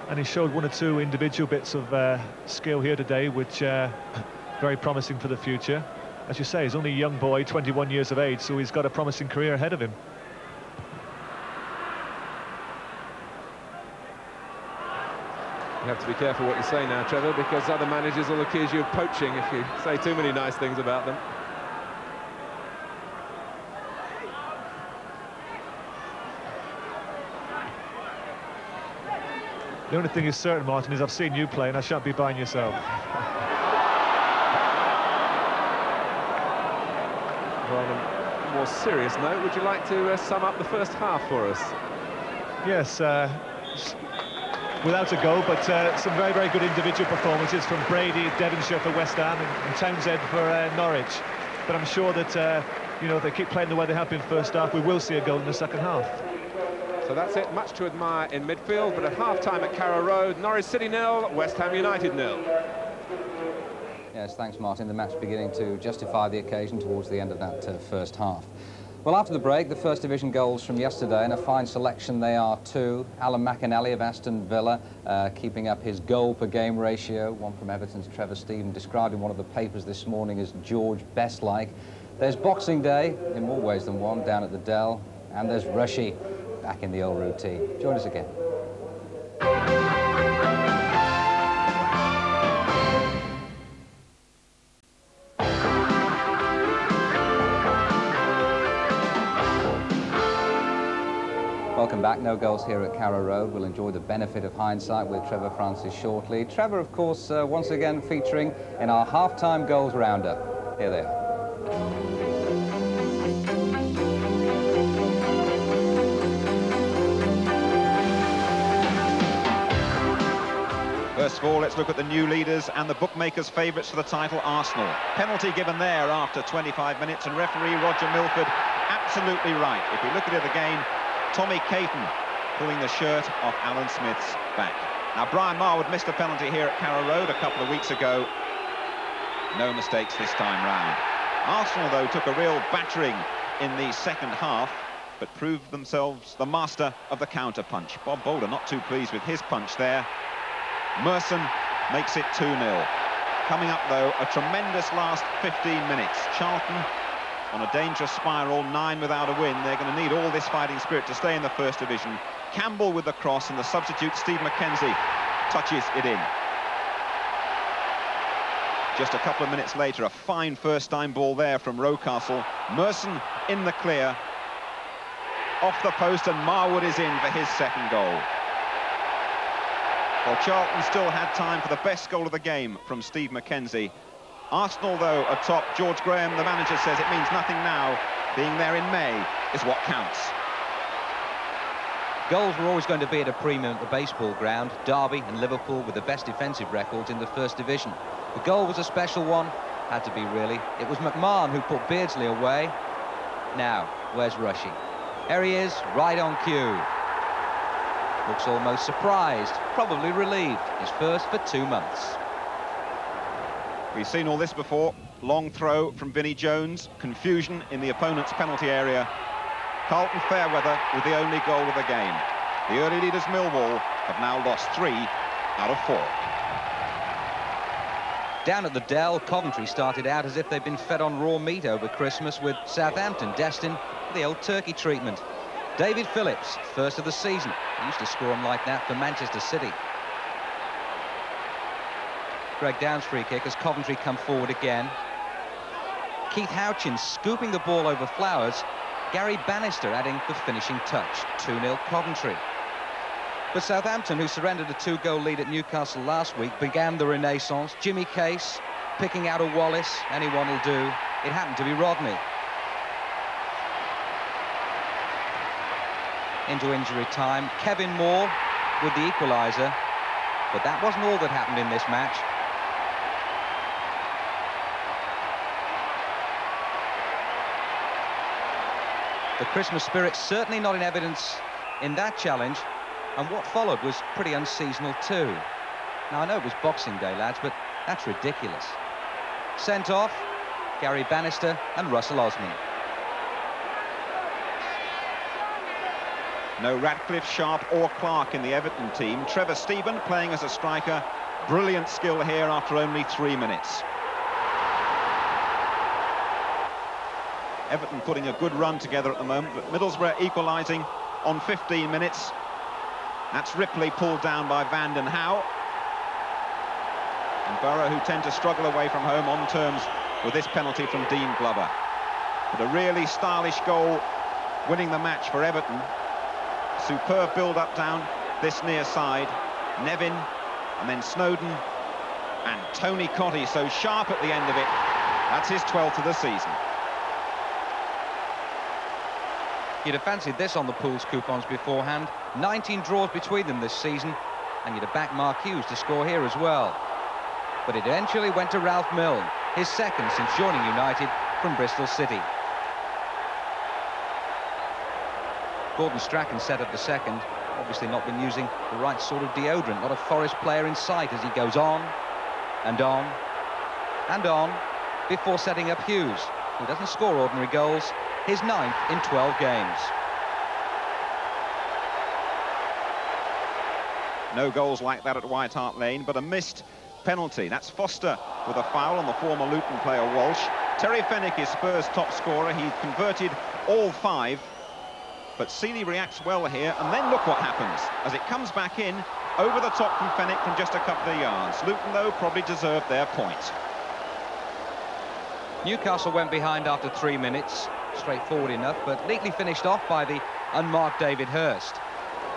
and he showed one or two individual bits of skill here today, which very promising for the future. As you say, he's only a young boy, 21 years of age, so he's got a promising career ahead of him. You have to be careful what you say now, Trevor, because other managers will accuse you of poaching if you say too many nice things about them. The only thing is certain, Martin, is I've seen you play and I shan't be buying yourself. Well, on a more serious note, would you like to sum up the first half for us? Yes, without a go, but some very, very good individual performances from Brady, Devonshire for West Ham, and Townsend for Norwich. But I'm sure that, you know, if they keep playing the way they have been first half, we will see a goal in the second half. So that's it, much to admire in midfield, but at half-time at Carrow Road, Norwich City 0, West Ham United 0. Yes, thanks, Martin. The match beginning to justify the occasion towards the end of that first half. Well, after the break, the First Division goals from yesterday, and a fine selection they are too. Alan McInally of Aston Villa keeping up his goal-per-game ratio. One from Everton's Trevor Stephen, described in one of the papers this morning as George Best-like. There's Boxing Day, in more ways than one, down at the Dell. And there's Rushy, back in the old routine. Join us again. Welcome Welcome back. No goals here at Carrow Road. We'll enjoy the benefit of hindsight with Trevor Francis shortly. Trevor, of course, once again featuring in our half-time goals roundup. Here they are. First of all, let's look at the new leaders and the bookmakers' favourites for the title, Arsenal. Penalty given there after 25 minutes, and referee Roger Milford absolutely right. If we look at it again, Tommy Caton pulling the shirt off Alan Smith's back. Now, Brian Marwood missed a penalty here at Carrow Road a couple of weeks ago. No mistakes this time round. Arsenal, though, took a real battering in the second half, but proved themselves the master of the counter-punch. Bob Boulder not too pleased with his punch there. Merson makes it 2-0. Coming up, though, a tremendous last 15 minutes. Charlton on a dangerous spiral, 9 without a win. They're going to need all this fighting spirit to stay in the First Division. Campbell with the cross, and the substitute, Steve McKenzie, touches it in. Just a couple of minutes later, a fine first-time ball there from Rocastle. Merson in the clear. Off the post, and Marwood is in for his second goal. Well, Charlton still had time for the best goal of the game from Steve McKenzie. Arsenal, though, atop. George Graham, the manager, says it means nothing now. Being there in May is what counts. Goals were always going to be at a premium at the baseball ground. Derby and Liverpool with the best defensive records in the First Division. The goal was a special one. Had to be, really. It was McMahon who put Beardsley away. Now, where's Rushy? There he is, right on cue. Looks almost surprised, probably relieved. His first for 2 months. We've seen all this before. Long throw from Vinnie Jones. Confusion in the opponent's penalty area. Carlton Fairweather with the only goal of the game. The early leaders, Millwall, have now lost 3 out of 4. Down at the Dell, Coventry started out as if they'd been fed on raw meat over Christmas, with Southampton destined for the old turkey treatment. David Phillips, first of the season. He used to score them like that for Manchester City. Greg Downs' free kick as Coventry come forward again. Keith Houchins scooping the ball over Flowers. Gary Bannister adding the finishing touch. 2-0 Coventry. But Southampton, who surrendered a 2-goal lead at Newcastle last week, began the renaissance. Jimmy Case picking out a Wallace. Anyone will do. It happened to be Rodney. Into injury time, Kevin Moore with the equaliser, but that wasn't all that happened in this match. The Christmas spirit certainly not in evidence in that challenge, and what followed was pretty unseasonal too. Now, I know it was Boxing Day, lads, but that's ridiculous. Sent off, Gary Bannister and Russell Osman. No Radcliffe, Sharp or Clark in the Everton team. Trevor Stephen playing as a striker. Brilliant skill here after only 3 minutes. Everton putting a good run together at the moment, but Middlesbrough equalising on 15 minutes. That's Ripley pulled down by Vanden Howe. And Borough, who tend to struggle away from home, on terms with this penalty from Dean Glover. But a really stylish goal winning the match for Everton. Superb build-up down this near side. Nevin, and then Snowden, and Tony Cotty, so sharp at the end of it. That's his 12th of the season. You'd have fancied this on the pool's coupons beforehand. 19 draws between them this season, and you'd have backed Mark Hughes to score here as well. But it eventually went to Ralph Milne, his second since joining United from Bristol City. Gordon Strachan set up the second, obviously not been using the right sort of deodorant. Not a Forest player in sight as he goes on and on and on before setting up Hughes, who doesn't score ordinary goals, his 9th in 12 games. No goals like that at White Hart Lane, but a missed penalty. That's Foster with a foul on the former Luton player Walsh. Terry Fenwick is Spurs' top scorer. He's converted all 5. But Seeley reacts well here, and then look what happens as it comes back in over the top from Fenwick from just a couple of yards. Luton, though, probably deserved their point. Newcastle went behind after 3 minutes. Straightforward enough, but neatly finished off by the unmarked David Hurst.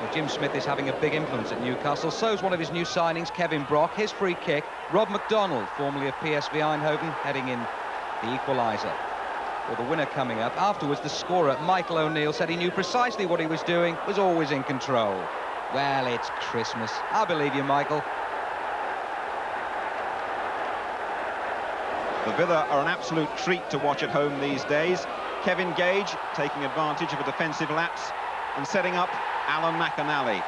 Well, Jim Smith is having a big influence at Newcastle. So's one of his new signings, Kevin Brock. His free kick, Rob McDonald, formerly of PSV Eindhoven, heading in the equaliser. Well, the winner coming up. Afterwards, the scorer, Michael O'Neill, said he knew precisely what he was doing, was always in control. Well, it's Christmas. I believe you, Michael. The Villa are an absolute treat to watch at home these days. Kevin Gage taking advantage of a defensive lapse and setting up Alan McAnally.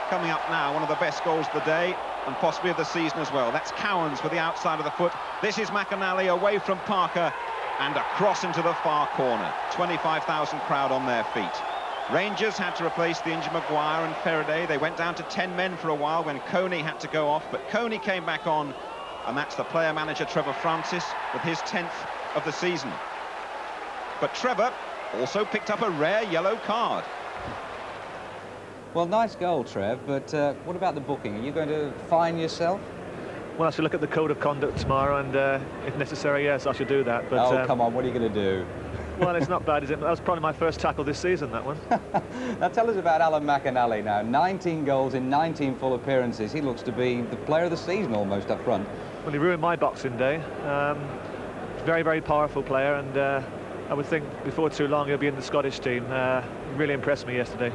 Coming up now, one of the best goals of the day and possibly of the season as well. That's Cowans with the outside of the foot. This is McAnally away from Parker and across into the far corner. 25,000 crowd on their feet. Rangers had to replace the injured Maguire and Faraday. They went down to 10 men for a while when Coney had to go off, but Coney came back on, and that's the player-manager Trevor Francis with his 10th of the season. But Trevor also picked up a rare yellow card. Well, nice goal, Trev, but what about the booking? Are you going to fine yourself? Well, I should look at the code of conduct tomorrow, and if necessary, yes, I should do that. But, oh, come on, what are you going to do? Well, it's not bad, is it? That was probably my first tackle this season, that one. Now, tell us about Alan McAnally now. 19 goals in 19 full appearances. He looks to be the player of the season almost up front. Well, he ruined my Boxing Day. Very, very powerful player, and I would think before too long he'll be in the Scottish team. He really impressed me yesterday.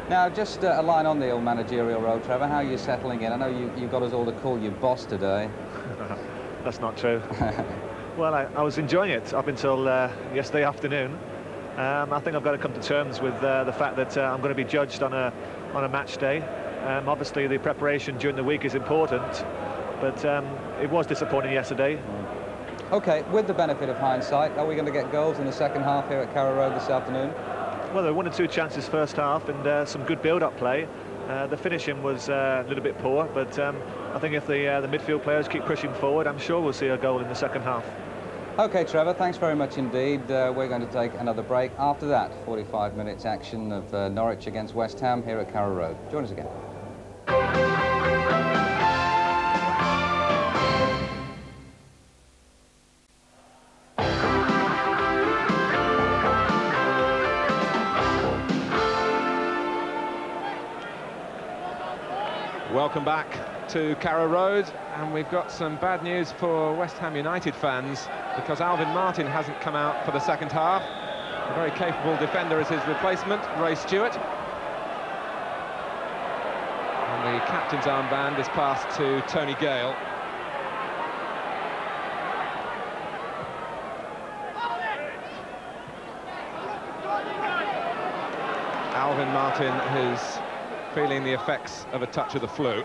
Now, just a line on the old managerial road, Trevor. How are you settling in? I know you got us all to call you boss today. That's not true. Well, I was enjoying it up until yesterday afternoon. I think I've got to come to terms with the fact that I'm going to be judged on a match day. Obviously, the preparation during the week is important, but it was disappointing yesterday. OK, with the benefit of hindsight, are we going to get goals in the second half here at Carrow Road this afternoon? Well, there were 1 or 2 chances first half and some good build-up play. The finishing was a little bit poor, but I think if the midfield players keep pushing forward, I'm sure we'll see a goal in the second half. OK, Trevor, thanks very much indeed. We're going to take another break. After that, 45 minutes action of Norwich against West Ham here at Carrow Road. Join us again. Welcome back to Carrow Road, and we've got some bad news for West Ham United fans because Alvin Martin hasn't come out for the second half. A very capable defender is his replacement, Ray Stewart. And the captain's armband is passed to Tony Gale. Alvin Martin is feeling the effects of a touch of the flu.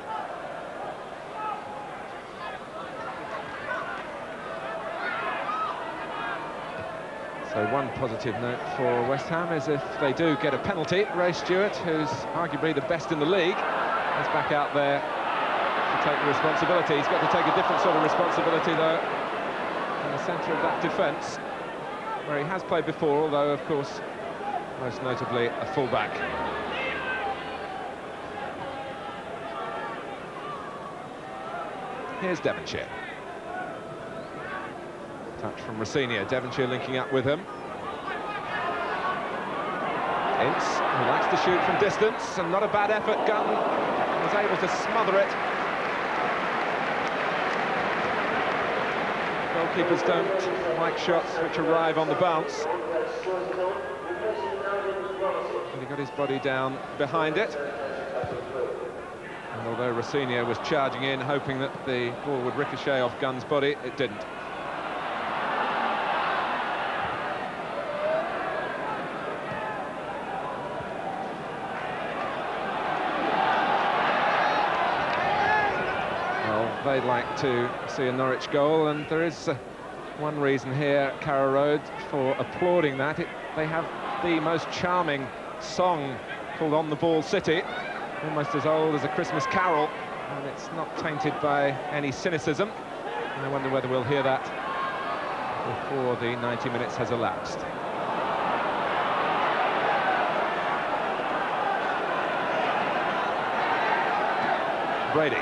So one positive note for West Ham is if they do get a penalty, Ray Stewart, who's arguably the best in the league, is back out there to take the responsibility. He's got to take a different sort of responsibility, though, in the centre of that defence, where he has played before, although, of course, most notably a full-back. Here's Devonshire. Touch from Rossini. Devonshire linking up with him. Ince, who likes to shoot from distance, and not a bad effort. Gunn was able to smother it. Goalkeepers don't like shots which arrive on the bounce. And he got his body down behind it. And although Rossini was charging in, hoping that the ball would ricochet off Gunn's body, it didn't. Well, they'd like to see a Norwich goal, and there is one reason here at Carrow Road for applauding that. They have the most charming song called On the Ball City, almost as old as A Christmas Carol, and it's not tainted by any cynicism. And I wonder whether we'll hear that before the 90 minutes has elapsed. Brady.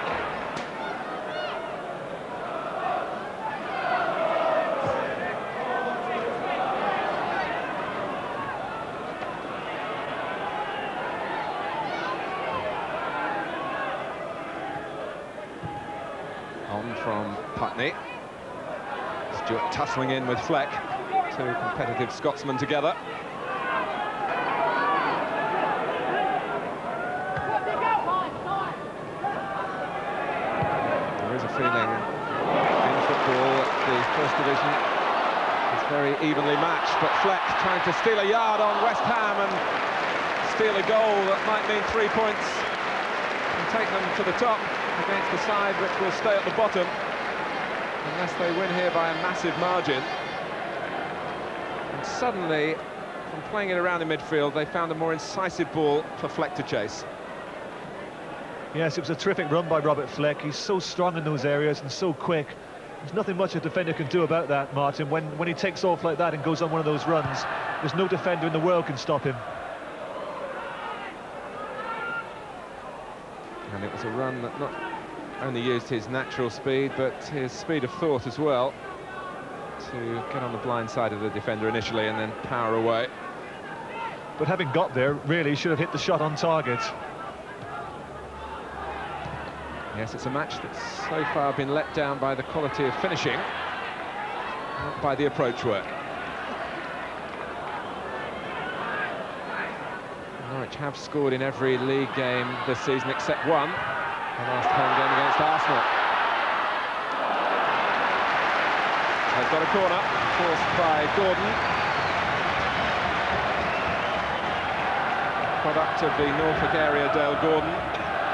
from Putney. Stewart tussling in with Fleck, two competitive Scotsmen together. There is a feeling in football that the First Division is very evenly matched, but Fleck trying to steal a yard on West Ham and steal a goal that might mean 3 points and take them to the top against the side which will stay at the bottom unless they win here by a massive margin. And suddenly, from playing it around in midfield, they found a more incisive ball for Fleck to chase. Yes, it was a terrific run by Robert Fleck. He's so strong in those areas and so quick. There's nothing much a defender can do about that, Martin. When he takes off like that and goes on one of those runs, there's no defender in the world can stop him. And it was a run that not only used his natural speed, but his speed of thought as well, to get on the blind side of the defender initially and then power away. But having got there, really should have hit the shot on target. Yes, it's a match that's so far been let down by the quality of finishing, not by the approach work. Norwich have scored in every league game this season except one, the last home game against Arsenal. They've got a corner, forced by Gordon. Product of the Norfolk area, Dale Gordon.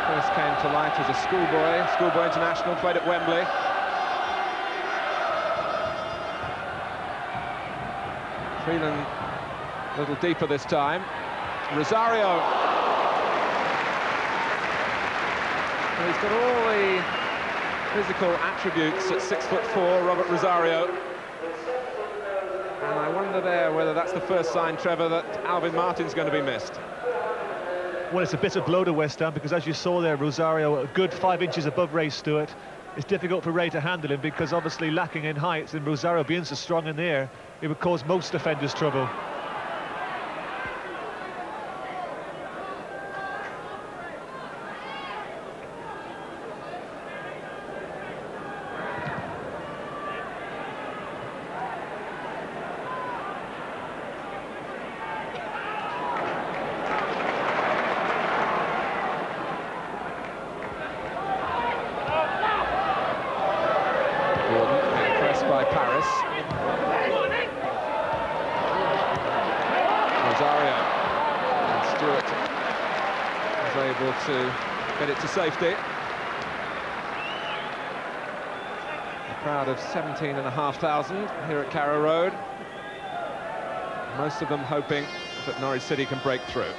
First came to light as a schoolboy international, played at Wembley. Feeling a little deeper this time. Rosario. Well, he's got all the physical attributes at 6'4", Robert Rosario. And I wonder there whether that's the first sign, Trevor, that Alvin Martin's going to be missed. Well, it's a bitter blow to West Ham, because as you saw there, Rosario a good 5 inches above Ray Stewart. It's difficult for Ray to handle him because obviously lacking in height, and Rosario being so strong in the air, it would cause most defenders trouble. To get it to safety. A crowd of 17,500 here at Carrow Road. Most of them hoping that Norwich City can break through.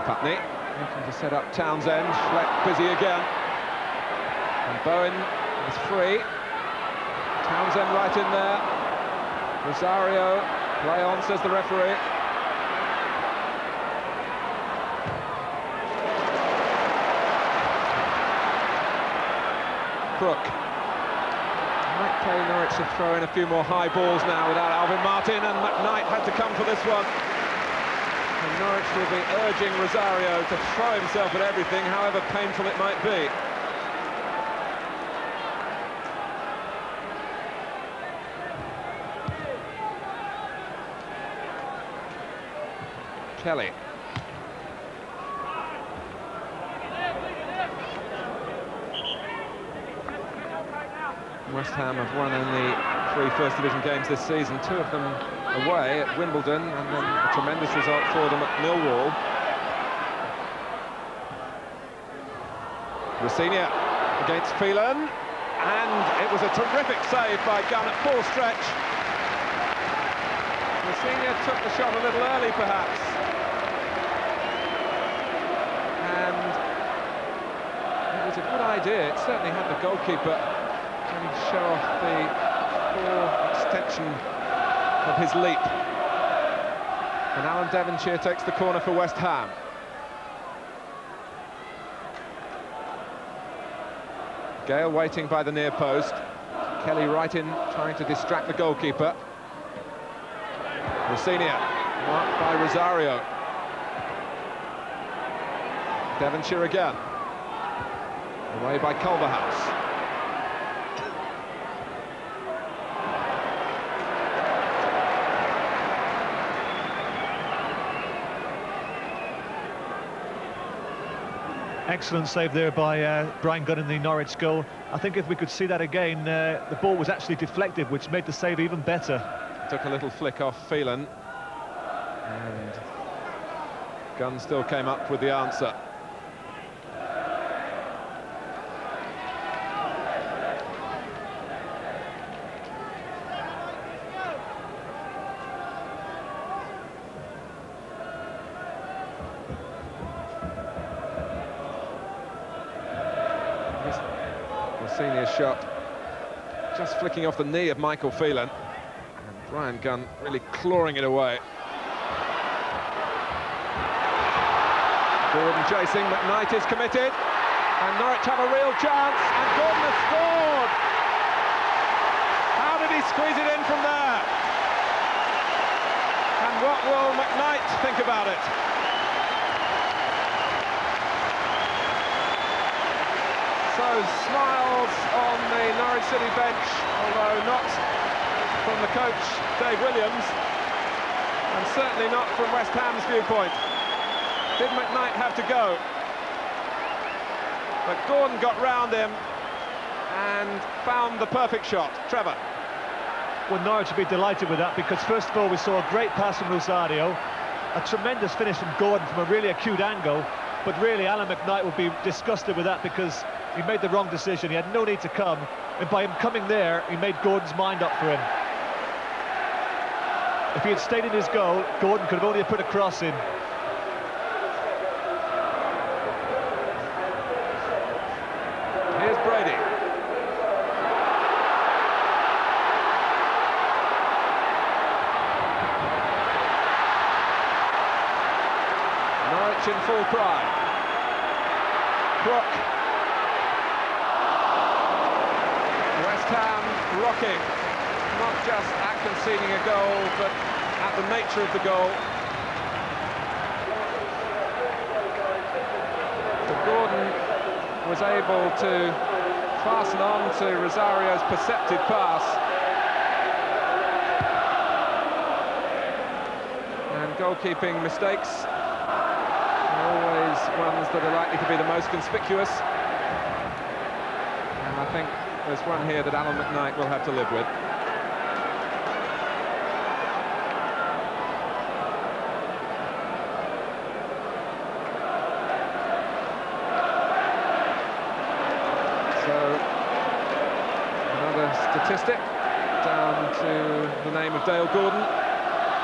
Putney looking to set up Townsend. Fleck busy again. And Bowen is free. Townsend right in there. Rosario, play on, says the referee. Crook. Might play Norwich to throw in a few more high balls now without Alvin Martin, and McKnight had to come for this one. And Norwich will be urging Rosario to throw himself at everything, however painful it might be. Kelly. West Ham have won only 3 First Division games this season, 2 of them away at Wimbledon, and then a tremendous result for them at Millwall. Rossignol against Phelan, and it was a terrific save by Gunn at full stretch. Rossignol took the shot a little early, perhaps. And it was a good idea. It certainly had the goalkeeper trying to show off the full extension of his leap. And Alan Devonshire takes the corner for West Ham. Gale waiting by the near post. Kelly right in, trying to distract the goalkeeper. Rossignol Marked by Rosario. Devonshire again. Away by Culverhouse. Excellent save there by Brian Gunn in the Norwich goal. I think if we could see that again, the ball was actually deflected, which made the save even better. Took a little flick off Phelan. And Gunn still came up with the answer. Senior shot just flicking off the knee of Michael Phelan, and Brian Gunn really clawing it away. Gordon chasing, McKnight is committed, and Norwich have a real chance, and Gordon has scored! How did he squeeze it in from there? And what will McKnight think about it? So smiles on the Norwich City bench, although not from the coach, Dave Williams, and certainly not from West Ham's viewpoint. Did McKnight have to go? But Gordon got round him and found the perfect shot. Trevor. Well, Norwich would be delighted with that, because first of all we saw a great pass from Rosario, a tremendous finish from Gordon from a really acute angle, but really Alan McKnight would be disgusted with that because he made the wrong decision. He had no need to come, and by him coming there, he made Gordon's mind up for him. If he had stayed in his goal, Gordon could have only put a cross in. Here's Brady. Norwich in full pride. Crook. West Ham rocking, not just at conceding a goal, but at the nature of the goal. But Gordon was able to fasten on to Rosario's perceptive pass. And goalkeeping mistakes are always ones that are likely to be the most conspicuous. And I think there's one here that Alan McKnight will have to live with. So, another statistic down to the name of Dale Gordon.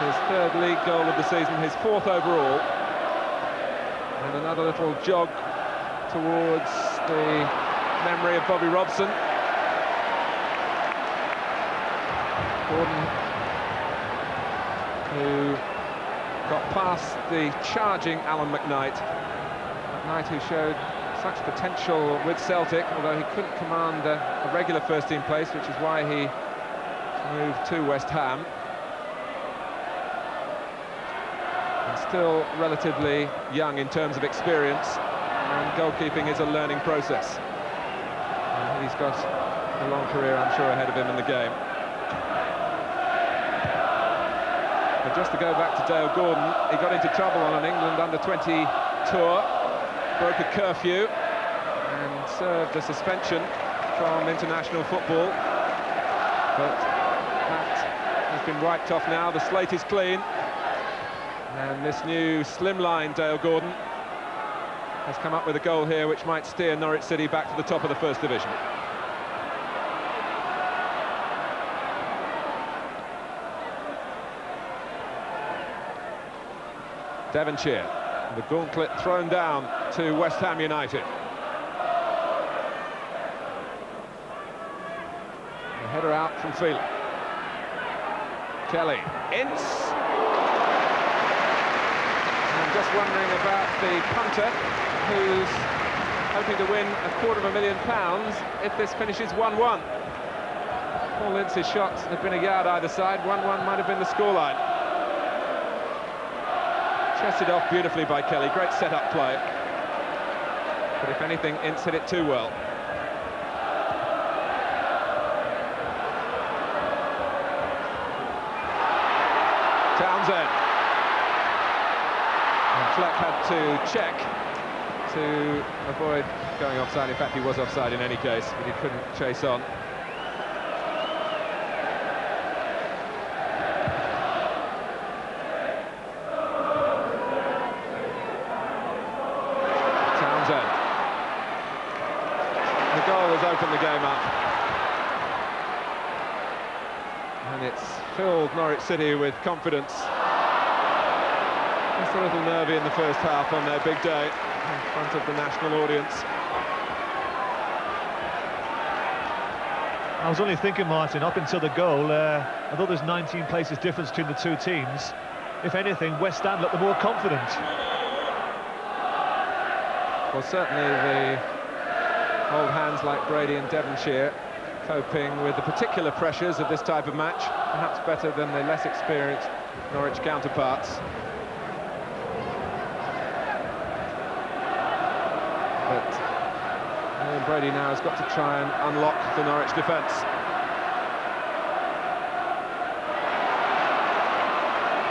His third league goal of the season, his fourth overall. And another little jog towards the memory of Bobby Robson. Gordon, who got past the charging Alan McKnight. McKnight, who showed such potential with Celtic, although he couldn't command a regular first-team place, which is why he moved to West Ham. And still relatively young in terms of experience, and goalkeeping is a learning process. And he's got a long career, I'm sure, ahead of him in the game. But just to go back to Dale Gordon, he got into trouble on an England under-20 tour, broke a curfew and served a suspension from international football. But that has been wiped off now. The slate is clean. And this new slimline Dale Gordon has come up with a goal here which might steer Norwich City back to the top of the First Division. Devonshire, the gauntlet thrown down to West Ham United. The header out from Phelan. Kelly, Ince. And just wondering about the punter, who's hoping to win £250,000 if this finishes 1-1. Paul Ince's shot had been a yard either side. 1-1 might have been the scoreline. Chested off beautifully by Kelly, great set-up play. But if anything, Ince hit it too well. Townsend. And Fleck had to check to avoid going offside. In fact, he was offside in any case, but he couldn't chase on. Townsend. The goal has opened the game up. And it's filled Norwich City with confidence. Just a little nervy in the first half on their big day in front of the national audience. I was only thinking, Martin, up until the goal, although there's 19 places difference between the two teams, if anything, West Ham looked the more confident. Well, certainly the old hands like Brady and Devonshire coping with the particular pressures of this type of match, perhaps better than the less experienced Norwich counterparts. But Brady now has got to try and unlock the Norwich defence.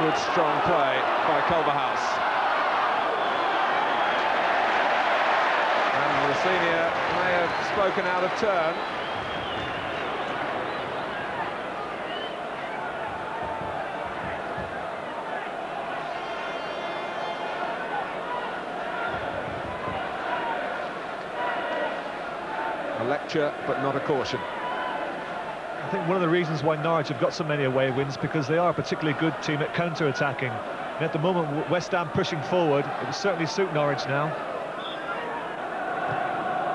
Good strong play by Culverhouse. And the senior may have spoken out of turn. A lecture, but not a caution. I think one of the reasons why Norwich have got so many away wins, because they are a particularly good team at counter-attacking. And at the moment, West Ham pushing forward, it would certainly suit Norwich now.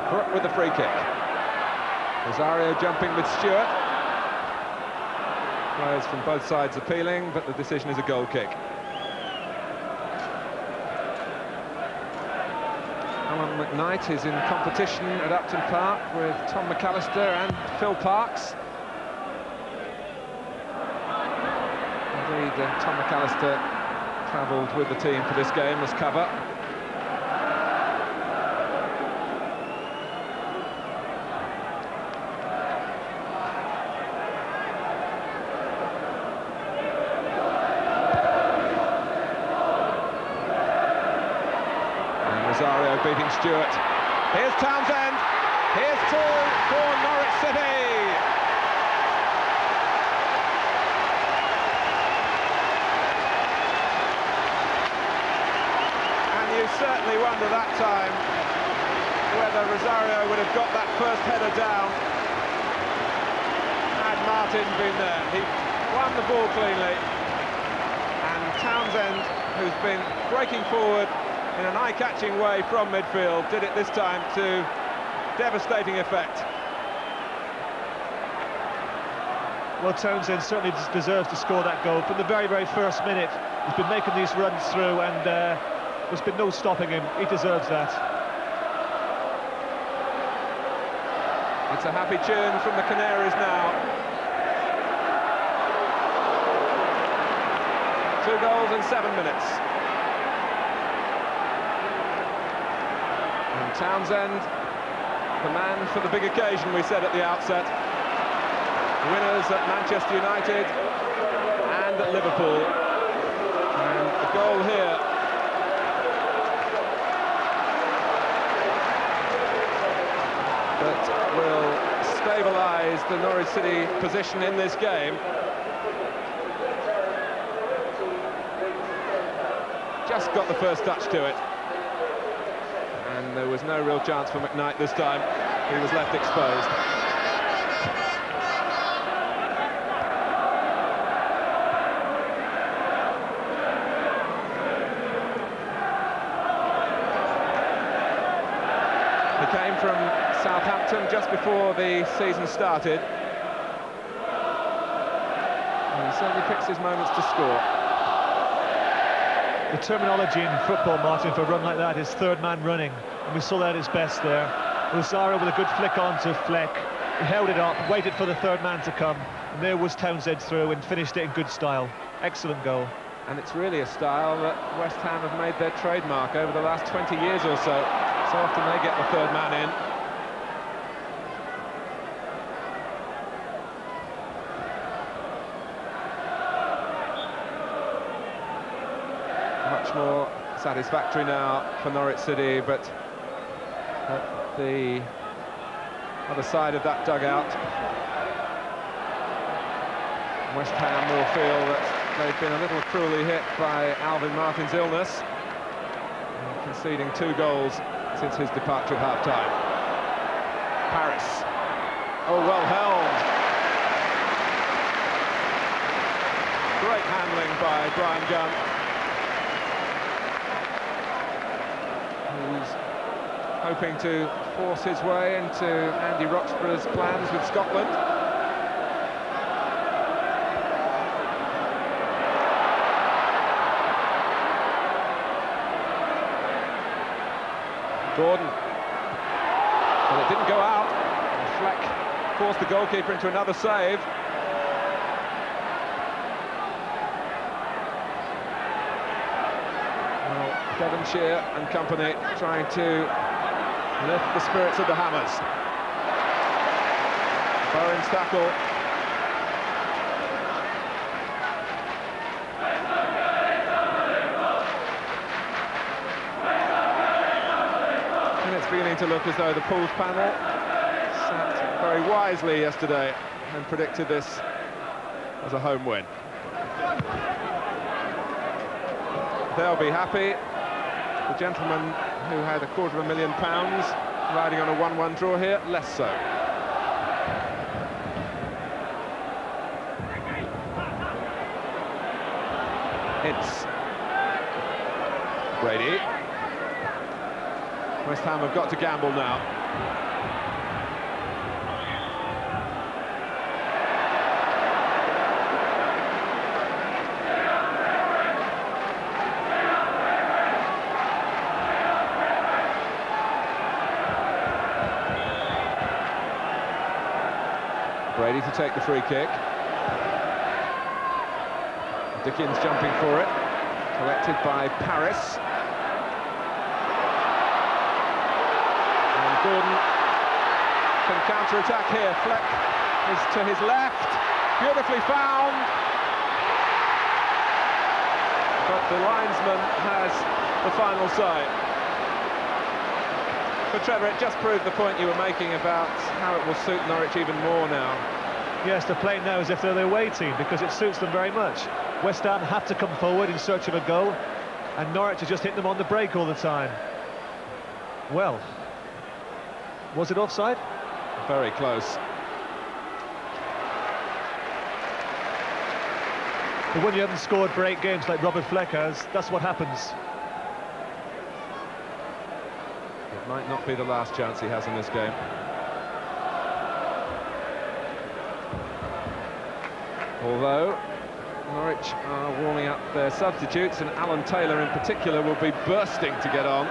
Crook with the free kick. Rosario jumping with Stewart. Players from both sides appealing, but the decision is a goal kick. Alan McKnight is in competition at Upton Park with Tom McAllister and Phil Parkes. Indeed, Tom McAllister travelled with the team for this game as cover. Rosario beating Stewart. Here's Townsend. Here's two for Norwich City. And you certainly wonder that time whether Rosario would have got that first header down had Martin been there. He won the ball cleanly. And Townsend, who's been breaking forward in an eye-catching way from midfield, did it this time to devastating effect. Well, Townsend certainly deserves to score that goal. From the very, very first minute, he's been making these runs through, and there's been no stopping him. He deserves that. It's a happy tune from the Canaries now. 2 goals in 7 minutes. And Townsend, the man for the big occasion, we said at the outset. Winners at Manchester United and at Liverpool. And the goal here that will stabilise the Norwich City position in this game. Just got the first touch to it. And there was no real chance for McKnight this time. He was left exposed. He came from Southampton just before the season started. And he certainly picks his moments to score. The terminology in football, Martin, for a run like that is third man running, and we saw that at his best there. Rosario with a good flick on to Fleck. He held it up, waited for the third man to come, and there was Townsend through and finished it in good style. Excellent goal. And it's really a style that West Ham have made their trademark over the last 20 years or so. So often they get the third man in. Much more satisfactory now for Norwich City, but at the other side of that dugout, West Ham will feel that they've been a little cruelly hit by Alvin Martin's illness, conceding 2 goals since his departure at half-time. Paris. Oh, well held. Great handling by Brian Gunn, who's hoping to force his way into Andy Roxburgh's plans with Scotland. Gordon. Well, it didn't go out. Fleck forced the goalkeeper into another save. Well, Devonshire and company trying to lift the spirits of the Hammers. Bowen's tackle. And it's beginning to look as though the Pools panel sat very wisely yesterday and predicted this as a home win. They'll be happy. The gentleman who had £250,000 riding on a 1-1 draw here, less so. It's Brady. West Ham have got to gamble now. Brady to take the free kick. Dickens jumping for it. Collected by Paris. And Gordon can counter-attack here. Fleck is to his left. Beautifully found. But the linesman has the final say. But Trevor, it just proved the point you were making about how it will suit Norwich even more now. Yes, they're playing now as if they're the away team because it suits them very much. West Ham have to come forward in search of a goal, and Norwich has just hit them on the break all the time. Well, was it offside? Very close. But when you haven't scored break games like Robert Fleck has, that's what happens. It might not be the last chance he has in this game. Although Norwich are warming up their substitutes, and Alan Taylor in particular will be bursting to get on.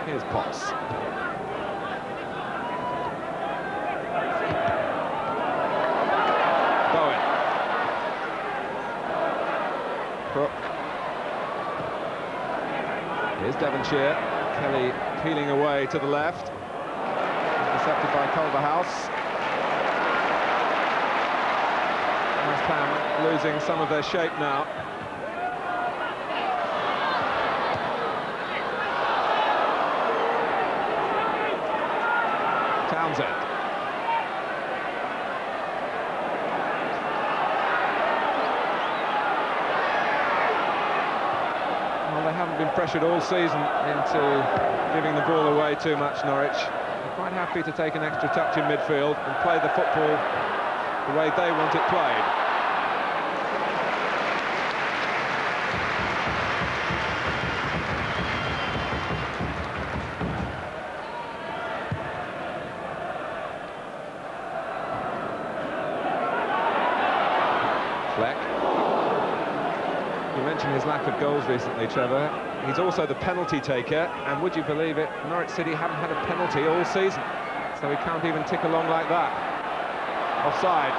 Here's Potts. Bowen. Crook. Here's Devonshire. Kelly peeling away to the left. Intercepted by Culverhouse. West Ham losing some of their shape now. Townsend. Well, they haven't been pressured all season into giving the ball away too much, Norwich. They're quite happy to take an extra touch in midfield and play the football the way they want it played. Fleck. You mentioned his lack of goals recently, Trevor. He's also the penalty taker, and would you believe it, Norwich City haven't had a penalty all season. So he can't even tick along like that. Offside.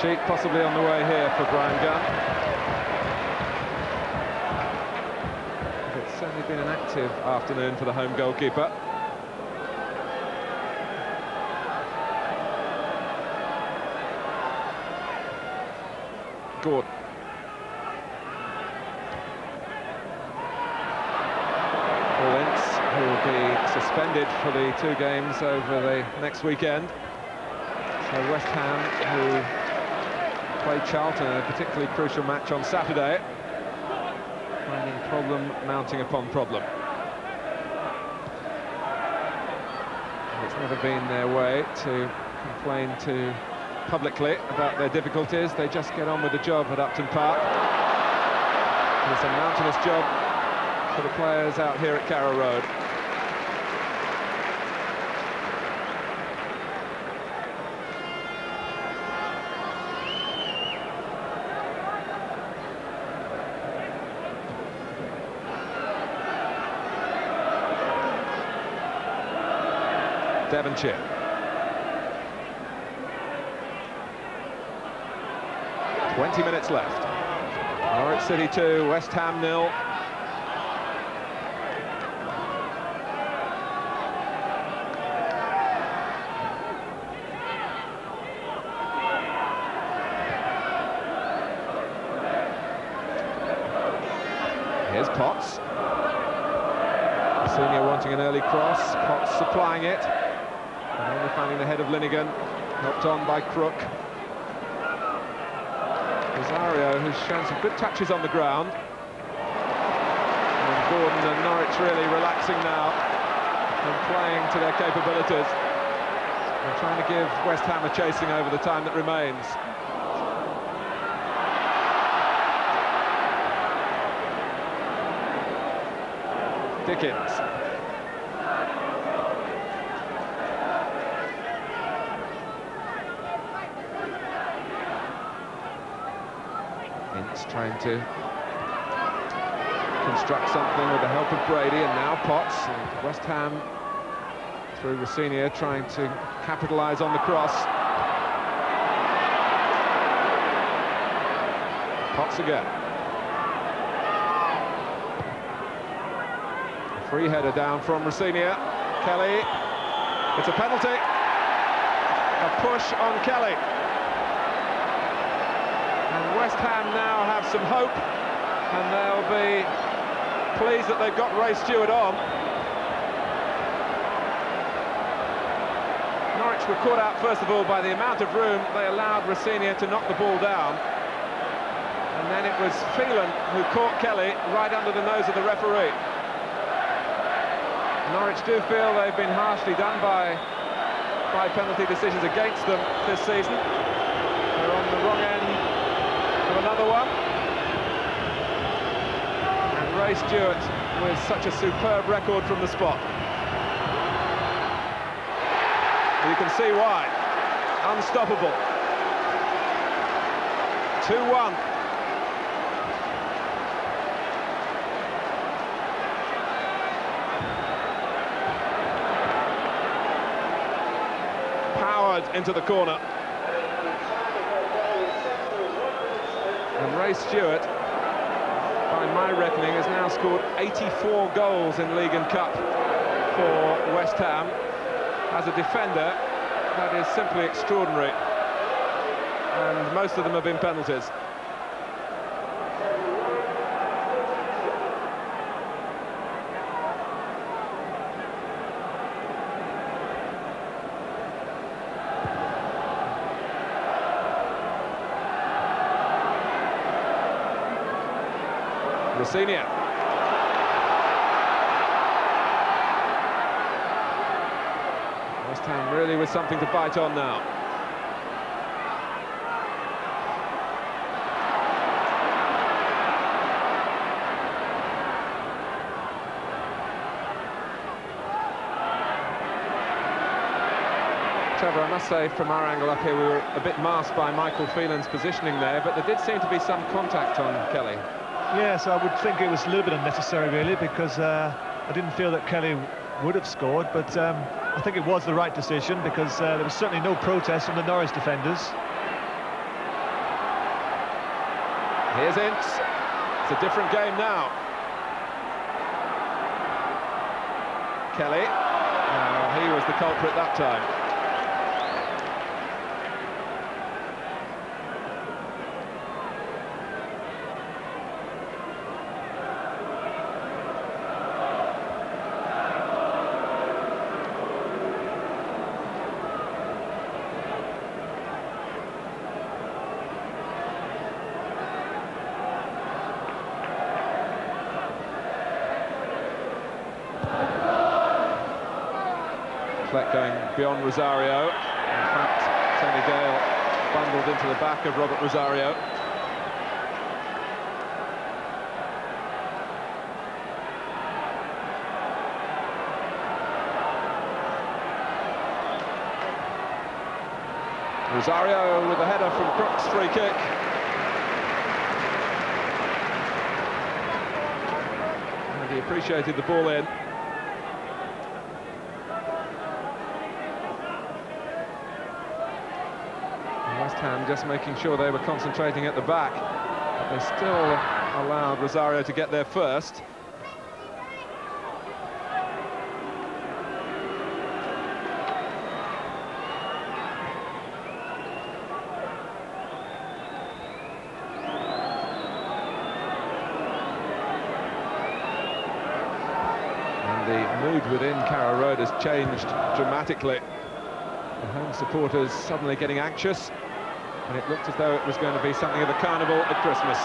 Sheet possibly on the way here for Brian Gunn. It's certainly been an active afternoon for the home goalkeeper. Gordon. Paul Ince, who will be suspended for the 2 games over the next weekend. So West Ham, who played Charlton in a particularly crucial match on Saturday, finding problem mounting upon problem. It's never been their way to complain to publicly about their difficulties. They just get on with the job at Upton Park. It's a mountainous job for the players out here at Carrow Road. Devonshire. "20 minutes left. Norwich City 2, West Ham 0. Here's Potts. Senior wanting an early cross. Potts supplying it. And only finding the head of Linnigan, helped on by Crook. Rosario, who's shown some good touches on the ground. And Gordon and Norwich really relaxing now and playing to their capabilities. And trying to give West Ham a chasing over the time that remains. Dickens. Trying to construct something with the help of Brady, and now Potts. And West Ham through Rossinier trying to capitalise on the cross. Potts again. A free header down from Rossinier. Kelly. It's a penalty. A push on Kelly. West Ham now have some hope, and they'll be pleased that they've got Ray Stewart on. Norwich were caught out first of all by the amount of room they allowed Rossinier to knock the ball down, and then it was Phelan who caught Kelly right under the nose of the referee. Norwich do feel they've been harshly done by penalty decisions against them this season. They're on the wrong end of another one, and Ray Stewart with such a superb record from the spot. You can see why. Unstoppable. 2-1. Powered into the corner. And Ray Stewart, by my reckoning, has now scored 84 goals in League and Cup for West Ham. As a defender, that is simply extraordinary. And most of them have been penalties. Rossinier. Ham really with something to bite on now. Trevor, I must say, from our angle up here, we were a bit masked by Michael Phelan's positioning there, but there did seem to be some contact on Kelly. Yes, I would think it was a little bit unnecessary, really, because I didn't feel that Kelly would have scored, but I think it was the right decision, because there was certainly no protest from the Norwich defenders. Here's Ince. It's a different game now. Kelly. He was the culprit that time. Fleck going beyond Rosario. In fact, Tony Gale bundled into the back of Robert Rosario. Rosario with a header from Crook's free kick. And he appreciated the ball in. West Ham just making sure they were concentrating at the back, but they still allowed Rosario to get there first. And the mood within Carrow Road has changed dramatically. The home supporters suddenly getting anxious, and it looked as though it was going to be something of a carnival at Christmas.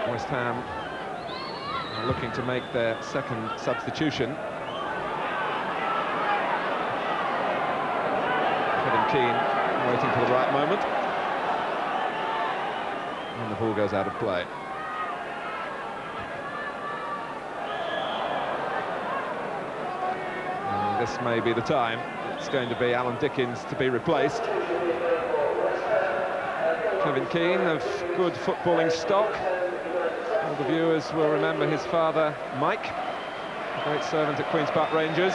West Ham are looking to make their second substitution. Kevin Keane waiting for the right moment. And the ball goes out of play. This may be the time. It's going to be Alan Dickens to be replaced. Kevin Keane of good footballing stock. All the viewers will remember his father, Mike, a great servant at Queen's Park Rangers.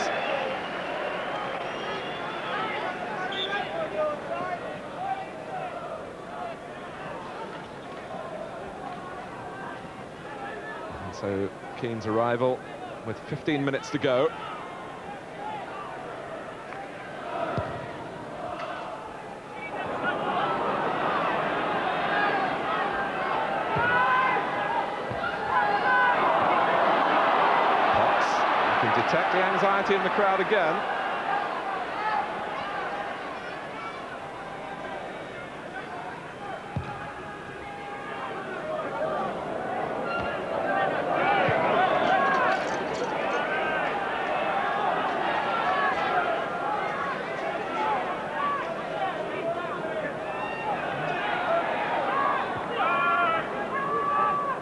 And so Keane's arrival with 15 minutes to go. Detect the anxiety in the crowd again.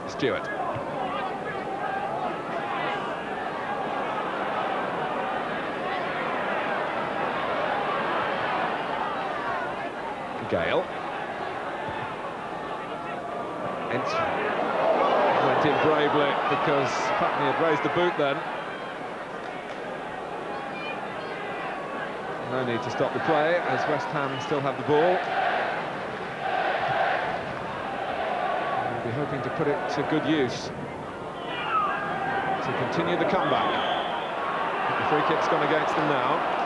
Stewart. Gale. Ince went in bravely because Putney had raised the boot then. No need to stop the play as West Ham still have the ball. We'll be hoping to put it to good use to continue the comeback. The free kick's gone against them now.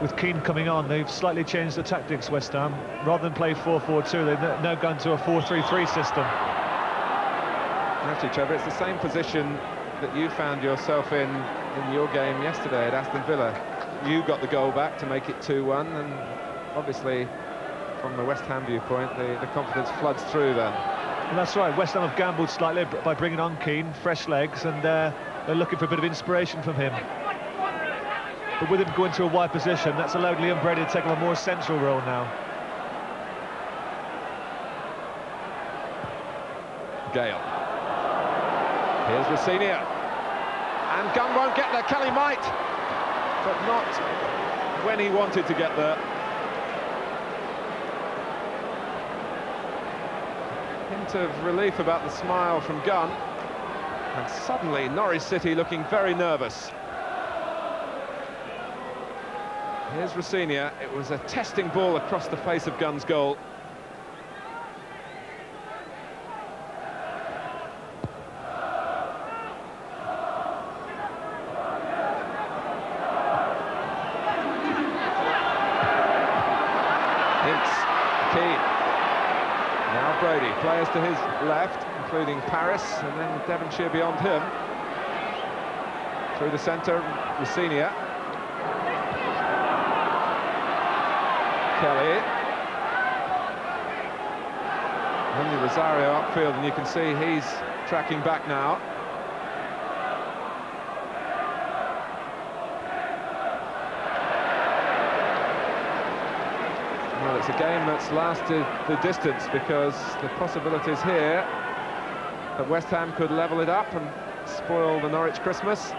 With Keane coming on, they've slightly changed the tactics, West Ham. Rather than play 4-4-2, they've now gone to a 4-3-3 system. Actually, Trevor, it's the same position that you found yourself in your game yesterday at Aston Villa. you got the goal back to make it 2-1, and obviously, from the West Ham viewpoint, the confidence floods through then. Well, that's right. West Ham have gambled slightly by bringing on Keane, fresh legs, and they're looking for a bit of inspiration from him. But with him going to a wide position, that's allowed Liam Brady to take on a more central role now. Gale. Here's Rossinia. And Gunn won't get there. Kelly might, but not when he wanted to get there. Hint of relief about the smile from Gunn. And suddenly Norwich City looking very nervous. Here's Rossinia. It was a testing ball across the face of Gunn's goal. Brady, players to his left, including Paris, and then Devonshire beyond him. Through the centre, Rossinia. Kelly. Only Rosario upfield, and you can see he's tracking back now. Well, it's a game that's lasted the distance, because the possibilities here that West Ham could level it up and spoil the Norwich Christmas,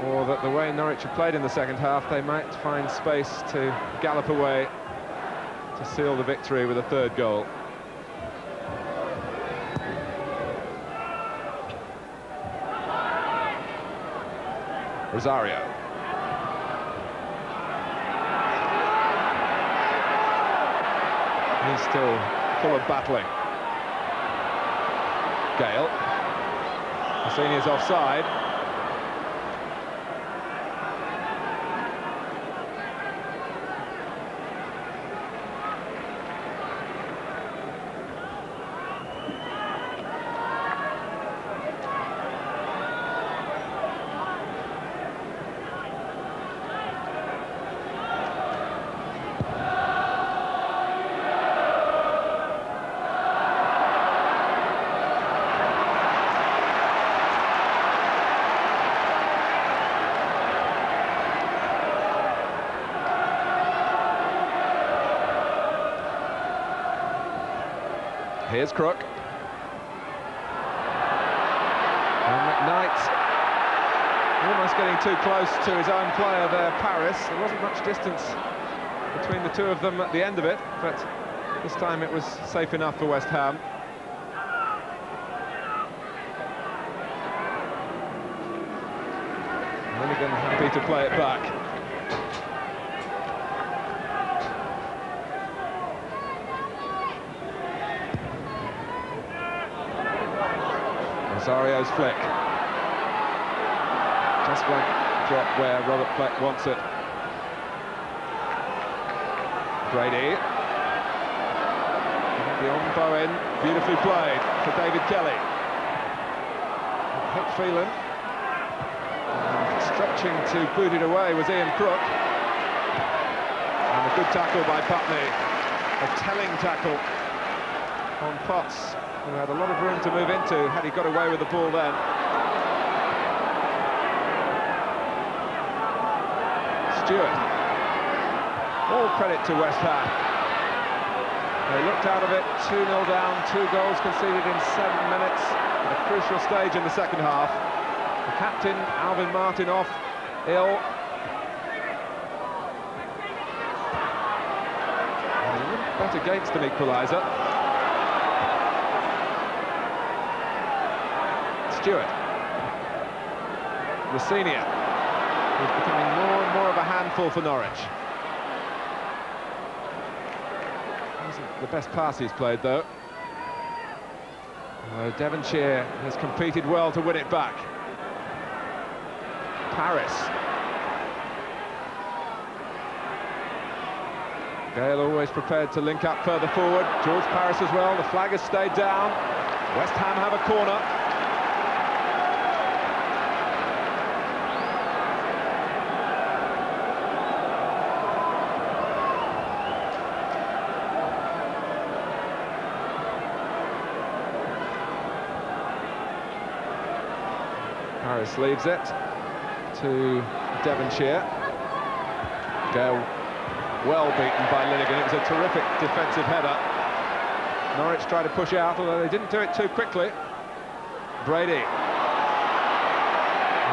or that the way Norwich have played in the second half, they might find space to gallop away to seal the victory with a third goal. Rosario. He's still full of battling. Gale. Rossinia's offside. Here's Crook. And McKnight almost getting too close to his own player there, Paris. There wasn't much distance between the two of them at the end of it, but this time it was safe enough for West Ham. Milligan happy to play it back. Rosario's flick. Just won't drop where Robert Fleck wants it. Brady. Beyond Bowen, beautifully played for David Kelly. Hit Phelan. Stretching to boot it away was Ian Crook. And a good tackle by Putney. A telling tackle on Potts, who had a lot of room to move into had he got away with the ball then. Stewart. All credit to West Ham. They looked out of it, 2-0 down, 2 goals conceded in 7 minutes at a crucial stage in the second half. The captain, Alvin Martin, off ill. And he wouldn't bet against an equaliser. Stewart. Rossinia, who's becoming more and more of a handful for Norwich. Isn't the best pass he's played, though. Devonshire has competed well to win it back. Paris. Gale always prepared to link up further forward. George Paris as well. The flag has stayed down. West Ham have a corner. Paris leaves it to Devonshire. Gale well beaten by Lilligan. It was a terrific defensive header. Norwich tried to push out, although they didn't do it too quickly. Brady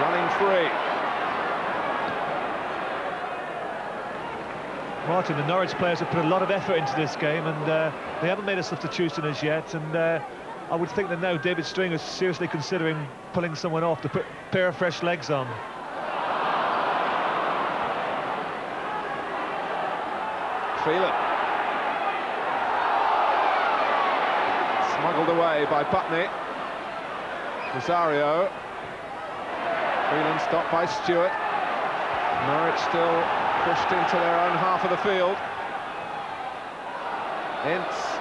running free. Martin, the Norwich players have put a lot of effort into this game, and they haven't made a substitution as yet, and I would think that now David String is seriously considering pulling someone off to put a pair of fresh legs on. Phelan. Smuggled away by Putney. Rosario. Phelan stopped by Stewart. Norwich still pushed into their own half of the field. Ince.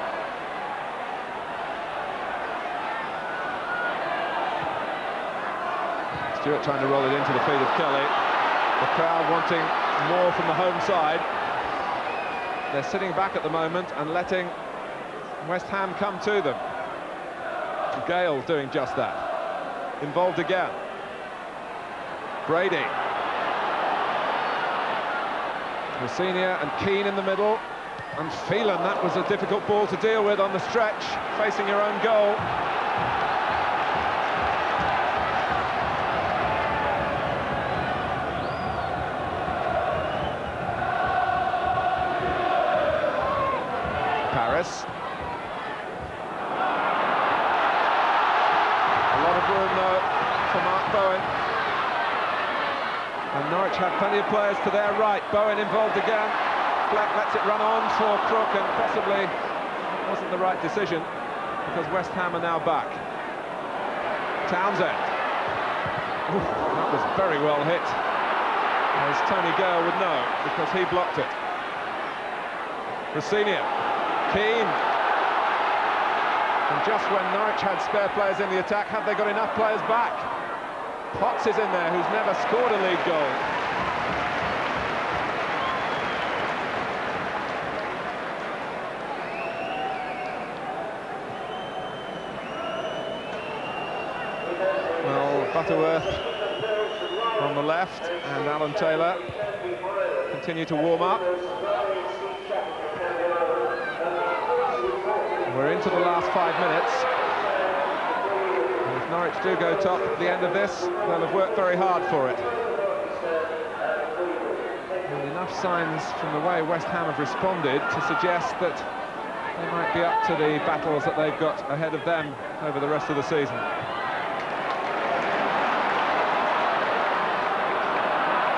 Stewart trying to roll it into the feet of Kelly. The crowd wanting more from the home side. They're sitting back at the moment and letting West Ham come to them. Gale doing just that. Involved again. Brady. Messina and Keane in the middle. And Phelan, that was a difficult ball to deal with on the stretch, facing your own goal. Paris. A lot of room though for Mark Bowen. And Norwich have plenty of players to their right. Bowen involved again. Fleck lets it run on for Crook, and possibly it wasn't the right decision because West Ham are now back. Townsend. Ooh, that was very well hit, as Tony Gale would know, because he blocked it. Rossignol. Keane. And just when Norwich had spare players in the attack, have they got enough players back? Potts is in there, who's never scored a league goal. Well, Butterworth on the left, and Alan Taylor continue to warm up. We're into the last 5 minutes. And if Norwich do go top at the end of this, they'll have worked very hard for it. And enough signs from the way West Ham have responded to suggest that they might be up to the battles that they've got ahead of them over the rest of the season.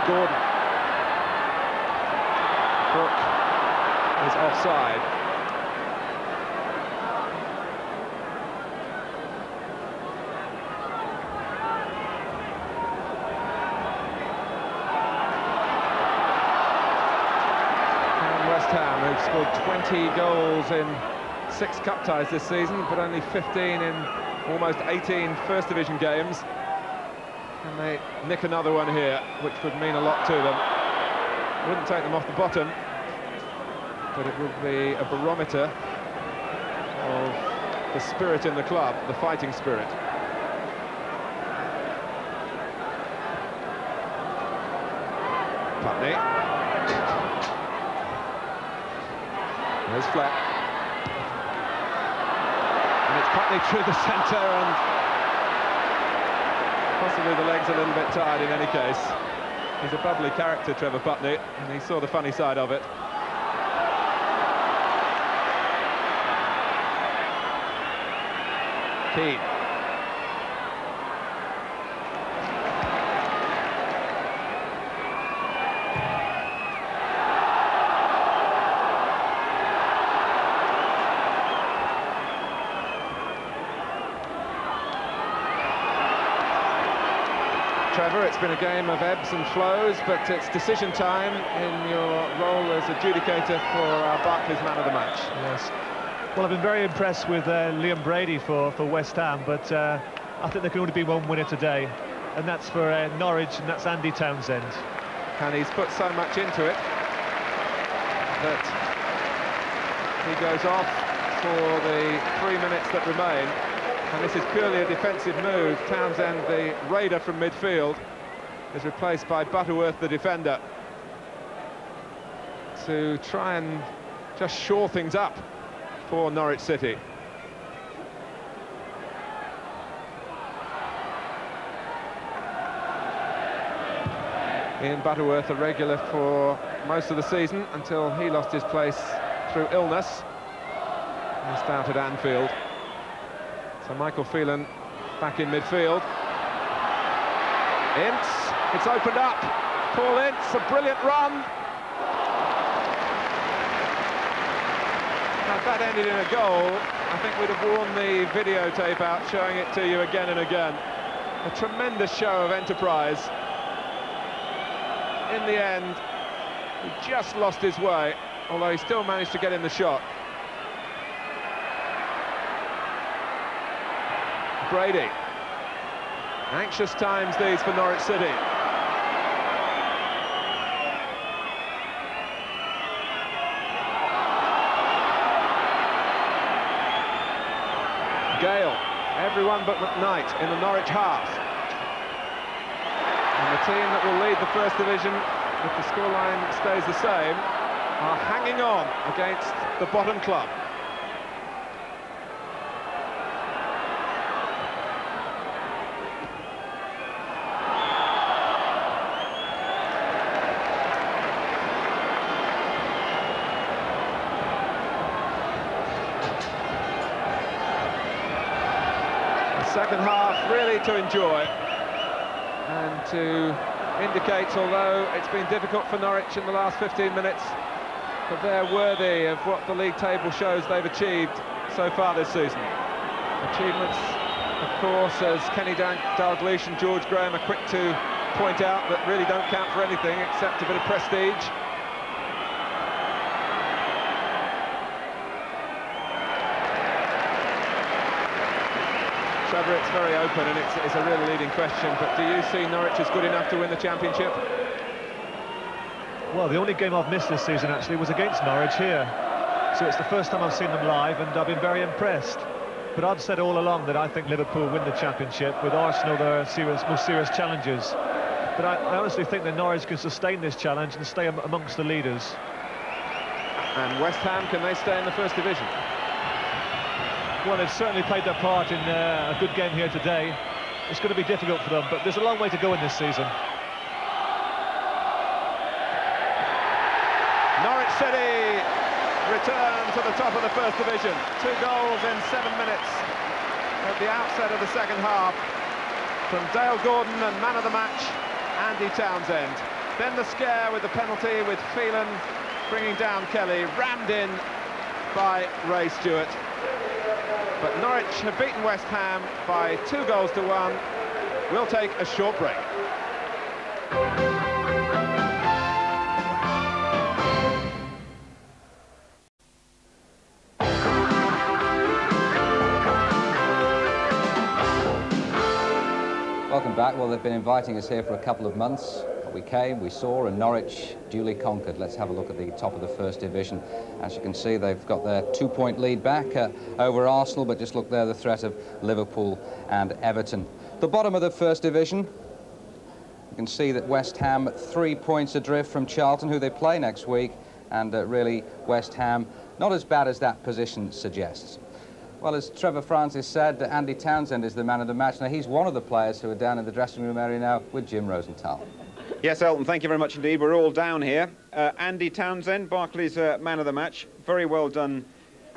Gordon. Brook is offside. Who've scored 20 goals in 6 cup ties this season, but only 15 in almost 18 First Division games. And they nick another one here, which would mean a lot to them. Wouldn't take them off the bottom, but it would be a barometer of the spirit in the club, the fighting spirit. Putney. There's Fleck. And it's Putney through the centre, and possibly the legs a little bit tired in any case. He's a bubbly character, Trevor Putney, and he saw the funny side of it. Keane. Trevor, it's been a game of ebbs and flows, but it's decision time in your role as adjudicator for our Barclays Man of the Match. Yes. Well, I've been very impressed with Liam Brady for West Ham, but I think there can only be one winner today, and that's for Norwich, and that's Andy Townsend. And he's put so much into it that he goes off for the 3 minutes that remain. And this is purely a defensive move. Townsend, the raider from midfield, is replaced by Butterworth, the defender, to try and just shore things up for Norwich City. Ian Butterworth, a regular for most of the season until he lost his place through illness. Missed out at Anfield. So Michael Phelan back in midfield. Ince, it's opened up. Paul Ince, a brilliant run. Had that ended in a goal, I think we'd have worn the videotape out showing it to you again and again. A tremendous show of enterprise. In the end, he just lost his way, although he still managed to get in the shot. Brady. Anxious times these for Norwich City. Gale, everyone but McKnight in the Norwich half. And the team that will lead the First Division, if the scoreline stays the same, are hanging on against the bottom club. Second half really to enjoy and to indicate, although it's been difficult for Norwich in the last 15 minutes, that they're worthy of what the league table shows they've achieved so far this season. Achievements, of course, as Kenny Dalglish and George Graham are quick to point out, that really don't count for anything except a bit of prestige. Trevor, it's very open and it's a really leading question, but do you see Norwich as good enough to win the championship? Well, the only game I've missed this season actually was against Norwich here, so it's the first time I've seen them live and I've been very impressed. But I've said all along that I think Liverpool win the championship, with Arsenal their most serious challengers. But I honestly think that Norwich can sustain this challenge and stay amongst the leaders. And West Ham, can they stay in the First Division? Well, they've certainly played their part in a good game here today. It's going to be difficult for them, but there's a long way to go in this season. Norwich City return to the top of the First Division. 2 goals in 7 minutes at the outset of the second half from Dale Gordon, and man of the match, Andy Townsend. Then the scare with the penalty, with Phelan bringing down Kelly, rammed in by Ray Stewart. But Norwich have beaten West Ham by 2 goals to 1. We'll take a short break. Welcome back. Well, they've been inviting us here for a couple of months. We came, we saw, and Norwich duly conquered. Let's have a look at the top of the First Division. As you can see, they've got their 2-point lead back over Arsenal, but just look there, the threat of Liverpool and Everton. The bottom of the First Division, you can see that West Ham 3 points adrift from Charlton, who they play next week, and really West Ham not as bad as that position suggests. Well, as Trevor Francis said, Andy Townsend is the man of the match. Now, he's one of the players who are down in the dressing room area now with Jim Rosenthal. Yes, Elton, thank you very much indeed. We're all down here. Andy Townsend, Barclays man of the match. Very well done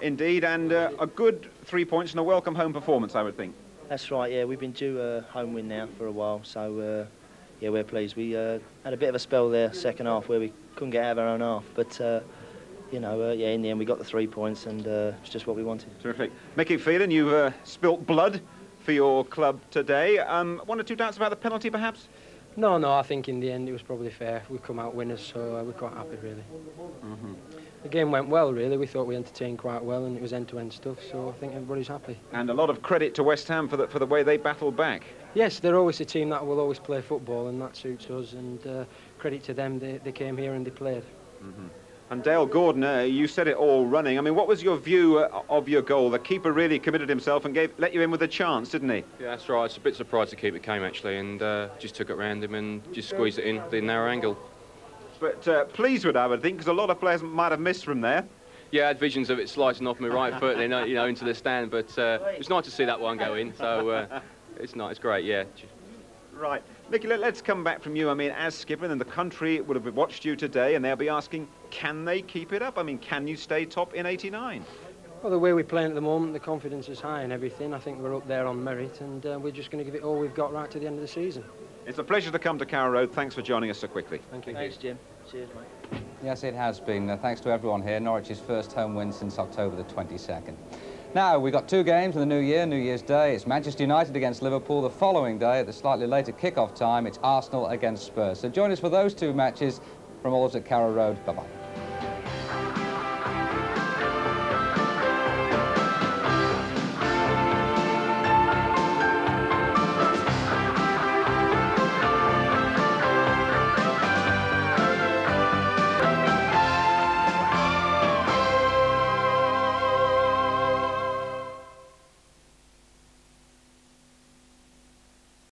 indeed, and a good 3 points and a welcome home performance, I would think. That's right, yeah. We've been due a home win now for a while, so yeah, we're pleased. We had a bit of a spell there second half where we couldn't get out of our own half, but you know, yeah, in the end we got the 3 points, and it's just what we wanted. Terrific. Mickey Phelan, you've spilt blood for your club today. 1 or 2 doubts about the penalty, perhaps? No, I think in the end it was probably fair. We come out winners, so we're quite happy, really. The game went well, really. We thought we entertained quite well, and it was end-to-end stuff, so I think everybody's happy. And a lot of credit to West Ham for the way they battled back. Yes, they're always a team that will always play football, and that suits us, and credit to them, they came here and they played. And Dale Gordon, you said it all running. I mean, what was your view of your goal? The keeper really committed himself and let you in with a chance, didn't he? Yeah, that's right. It's a bit surprised the keeper came, actually, and just took it round him and just squeezed it in the narrow angle. But pleased with that, I think, because a lot of players might have missed from there. Yeah, I had visions of it slicing off my right foot, you know, into the stand, but it's nice to see that one go in, so it's nice, it's great, yeah. Right. Mickey, let's come back from you. I mean, as skipper, and the country would have watched you today, and they'll be asking, can they keep it up? I mean, can you stay top in 89? Well, the way we're playing at the moment, the confidence is high and everything. I think we're up there on merit, and we're just going to give it all we've got right to the end of the season. It's a pleasure to come to Carrow Road. Thanks for joining us so quickly. Thank you. Thanks, Jim. Cheers, mate. Yes, it has been. Thanks to everyone here. Norwich's first home win since October the 22nd. Now, we've got 2 games in the new year, New Year's Day. It's Manchester United against Liverpool. The following day, at the slightly later kick-off time, it's Arsenal against Spurs. So join us for those 2 matches. From all of us at Carrow Road, bye-bye.